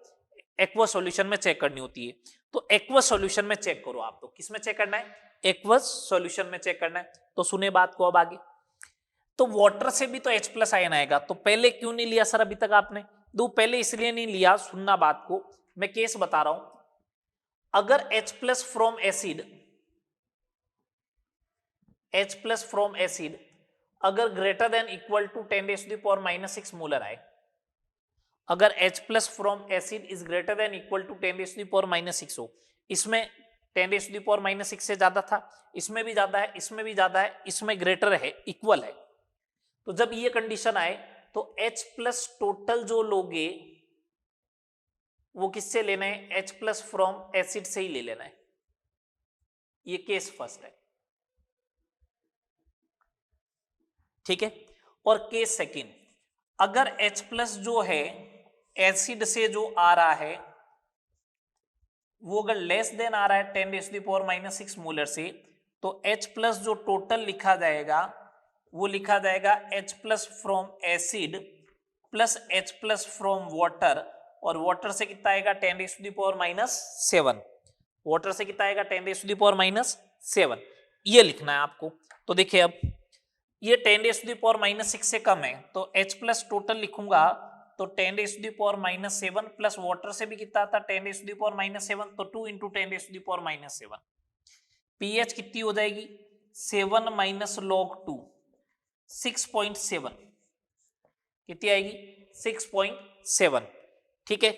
एक्वस सॉल्यूशन में चेक करनी होती है। तो एक्वस सॉल्यूशन में चेक करो आप, तो किस में चेक करना है? एक्वस सॉल्यूशन में चेक करना है। तो सुने बात को अब आगे, तो वाटर से भी तो H+ आयन आएगा, तो पहले क्यों नहीं लिया सर अभी तक आपने? दो पहले इसलिए नहीं लिया, सुनना बात को, मैं केस बता रहा हूं। अगर H+ from acid, H+ from acid अगर greater than equal to 10⁻⁻6 molar आए, अगर H+ from acid is greater than equal to 10⁻⁻6 हो, इसमें 10⁻⁻6 से ज्यादा था, इसमें भी ज्यादा है, इसमें भी ज्यादा है, इसमें ग्रेटर है, इक्वल है, तो जब ये कंडीशन आए तो H+ टोटल जो लोगे वो किससे लेना है? H+ फ्रॉम एसिड से ही ले लेना है। ये केस फर्स्ट है, ठीक है। और केस सेकंड, अगर H+ जो है एसिड से जो आ रहा है वो अगर लेस देन आ रहा है 10⁻⁻6 मोलर से, तो H+ जो टोटल लिखा जाएगा वो लिखा जाएगा H+ from acid plus H+ from water, और वाटर से कितना आएगा? 10⁻⁷। वाटर से कितना आएगा? 10⁻⁷। ये लिखना है आपको। तो देखिए अब ये 10⁻⁻6 से कम है, तो H+ टोटल लिखूंगा तो 10⁻⁷ प्लस वाटर से भी कितना आता? 10⁻⁷, तो 2 इंटू 10⁻⁷। pH कितनी हो जाएगी? 7 - log2, 6.7 कितनी आएगी? 6.7, ठीक है।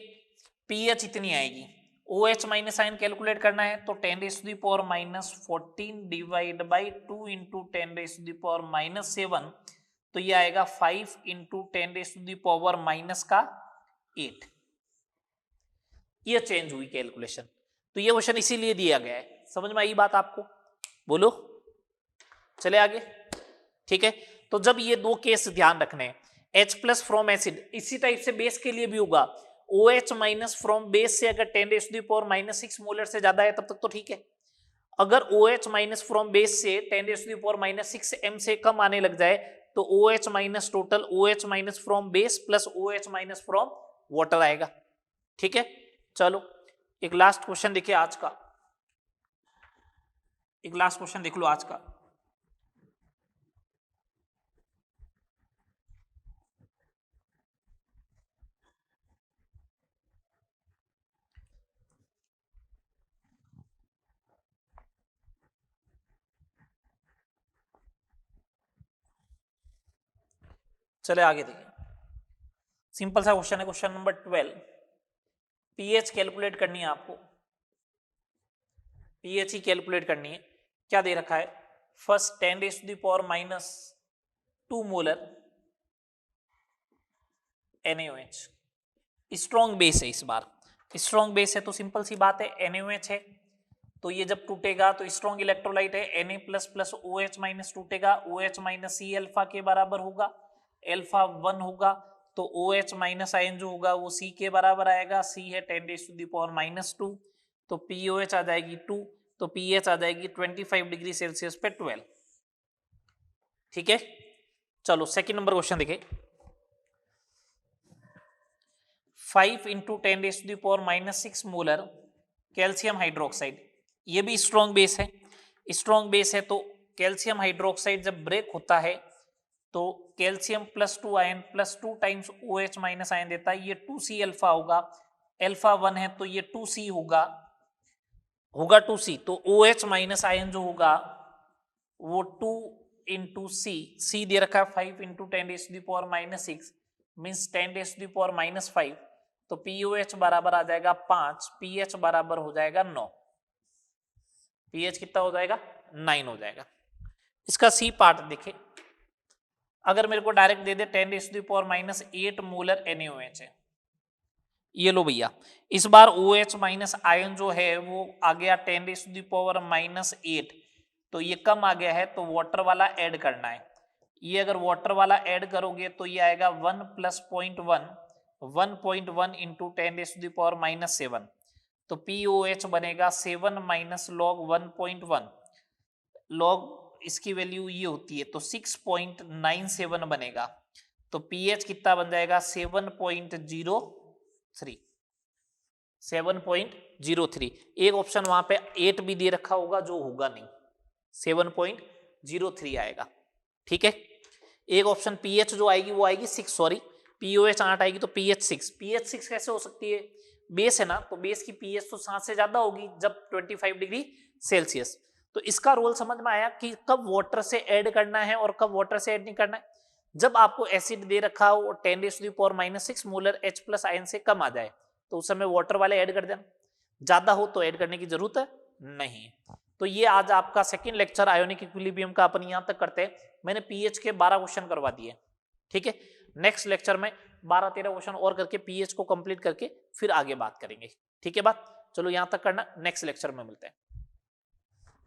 pH इतनी आएगी। OH माइनस आयन कैलकुलेट करना है तो 10⁻⁻14 डिवाइड बाई 2 इंटू 10⁻⁻7, तो ये आएगा 5 इंटू 10⁻⁻8। ये चेंज हुई कैलकुलेशन। तो ये क्वेश्चन इसीलिए दिया गया है। समझ में आई बात आपको? बोलो, चले आगे। ठीक है, तो जब ये दो केस ध्यान रखने, H प्लस फ्रॉम एसिड, इसी टाइप से बेस के लिए भी होगा। OH माइनस फ्रॉम बेस से अगर 10⁻⁻6 मोलर से ज्यादा है तब तक तो ठीक है। अगर OH माइनस फ्रॉम बेस से 10⁻⁻6 m से कम आने लग जाए तो OH minus total OH minus from base plus OH minus from water आएगा। ठीक है, चलो एक लास्ट क्वेश्चन देखिए आज का, एक लास्ट क्वेश्चन देख लो आज का। चले आगे देखिए, सिंपल सा क्वेश्चन है, क्वेश्चन नंबर 12। पीएच कैलकुलेट करनी है आपको, पीएच ही कैलकुलेट करनी है। क्या दे रखा है? First 10⁻⁻2 molar NaOH, strong base है। इस बार स्ट्रॉन्ग बेस है तो सिंपल सी बात है NaOH है, तो ये जब टूटेगा तो स्ट्रॉन्ग इलेक्ट्रोलाइट है, Na plus plus OH minus टूटेगा, OH माइनस C अल्फा के बराबर होगा, अल्फा 1 होगा, तो OH माइनस आयन जो होगा वो C के बराबर आएगा, C है 10⁻⁻2, तो POH आ जाएगी 2, तो pH आ जाएगी 25 डिग्री सेल्सियस पे 12। ठीक है, चलो सेकंड नंबर क्वेश्चन देखें। 5 इंटू 10⁻⁻6 मोलर कैल्शियम हाइड्रोक्साइड, ये भी स्ट्रॉन्ग बेस है। स्ट्रॉन्ग बेस है तो कैल्शियम हाइड्रोक्साइड जब ब्रेक होता है तो calcium plus 2 ion plus 2 times OH minus ion देता है, ये 2C अल्फा होगा, अल्फा 1 है तो ये 2C होगा 2C, तो OH माइनस आयन जो होगा वो 2 इंटू C दे रखा है 5 इंटू 10⁻⁻6 मीन्स 10⁻⁻5, तो POH बराबर आ जाएगा 5, pH बराबर हो जाएगा 9, pH कितना हो जाएगा? 9 हो जाएगा। इसका C पार्ट देखे, अगर मेरे को डायरेक्ट दे दे 10⁻⁻8 मोलर NaOH है, ये लो भैया, इस बार OH माइनस आयन जो है वो आ गया 10⁻⁻8, तो ये कम आ गया है तो वाटर वाला ऐड करना है। ये अगर वाटर वाला ऐड करोगे तो ये आएगा 1 प्लस 1.1 इंटू 10⁻⁻7, तो POH बनेगा 7 माइनस लॉग 1.1, लॉग इसकी वैल्यू ये होती है तो 6.97 बनेगा, तो pH कितना बन जाएगा? 7.03। एक ऑप्शन वहां पे 8 भी दे रखा होगा जो होगा नहीं, 7.03 आएगा। ठीक है, एक ऑप्शन pH जो आएगी वो आएगी 6, सॉरी POH 8 आएगी तो pH 6। pH 6 कैसे हो सकती है? बेस है ना, तो बेस की pH तो 7 से ज्यादा होगी जब 25 डिग्री सेल्सियस। तो इसका रोल समझ में आया कि कब वाटर से ऐड करना है और कब वाटर से ऐड नहीं करना है। जब आपको एसिड दे रखा हो 10⁻⁻6 मोलर H प्लस आयन से कम आ जाए तो उस समय वाटर वाले ऐड कर देना, ज्यादा हो तो ऐड करने की जरूरत है नहीं। तो ये आज आपका सेकंड लेक्चर आयोनिक इक्विलिब्रियम का अपन यहां तक करते हैं। मैंने पीएच के 12 क्वेश्चन करवा दिए। ठीक है, नेक्स्ट लेक्चर में 12-13 क्वेश्चन और करके पीएच को कंप्लीट करके फिर आगे बात करेंगे। ठीक है बात, चलो यहां तक करना, नेक्स्ट लेक्चर में मिलते हैं।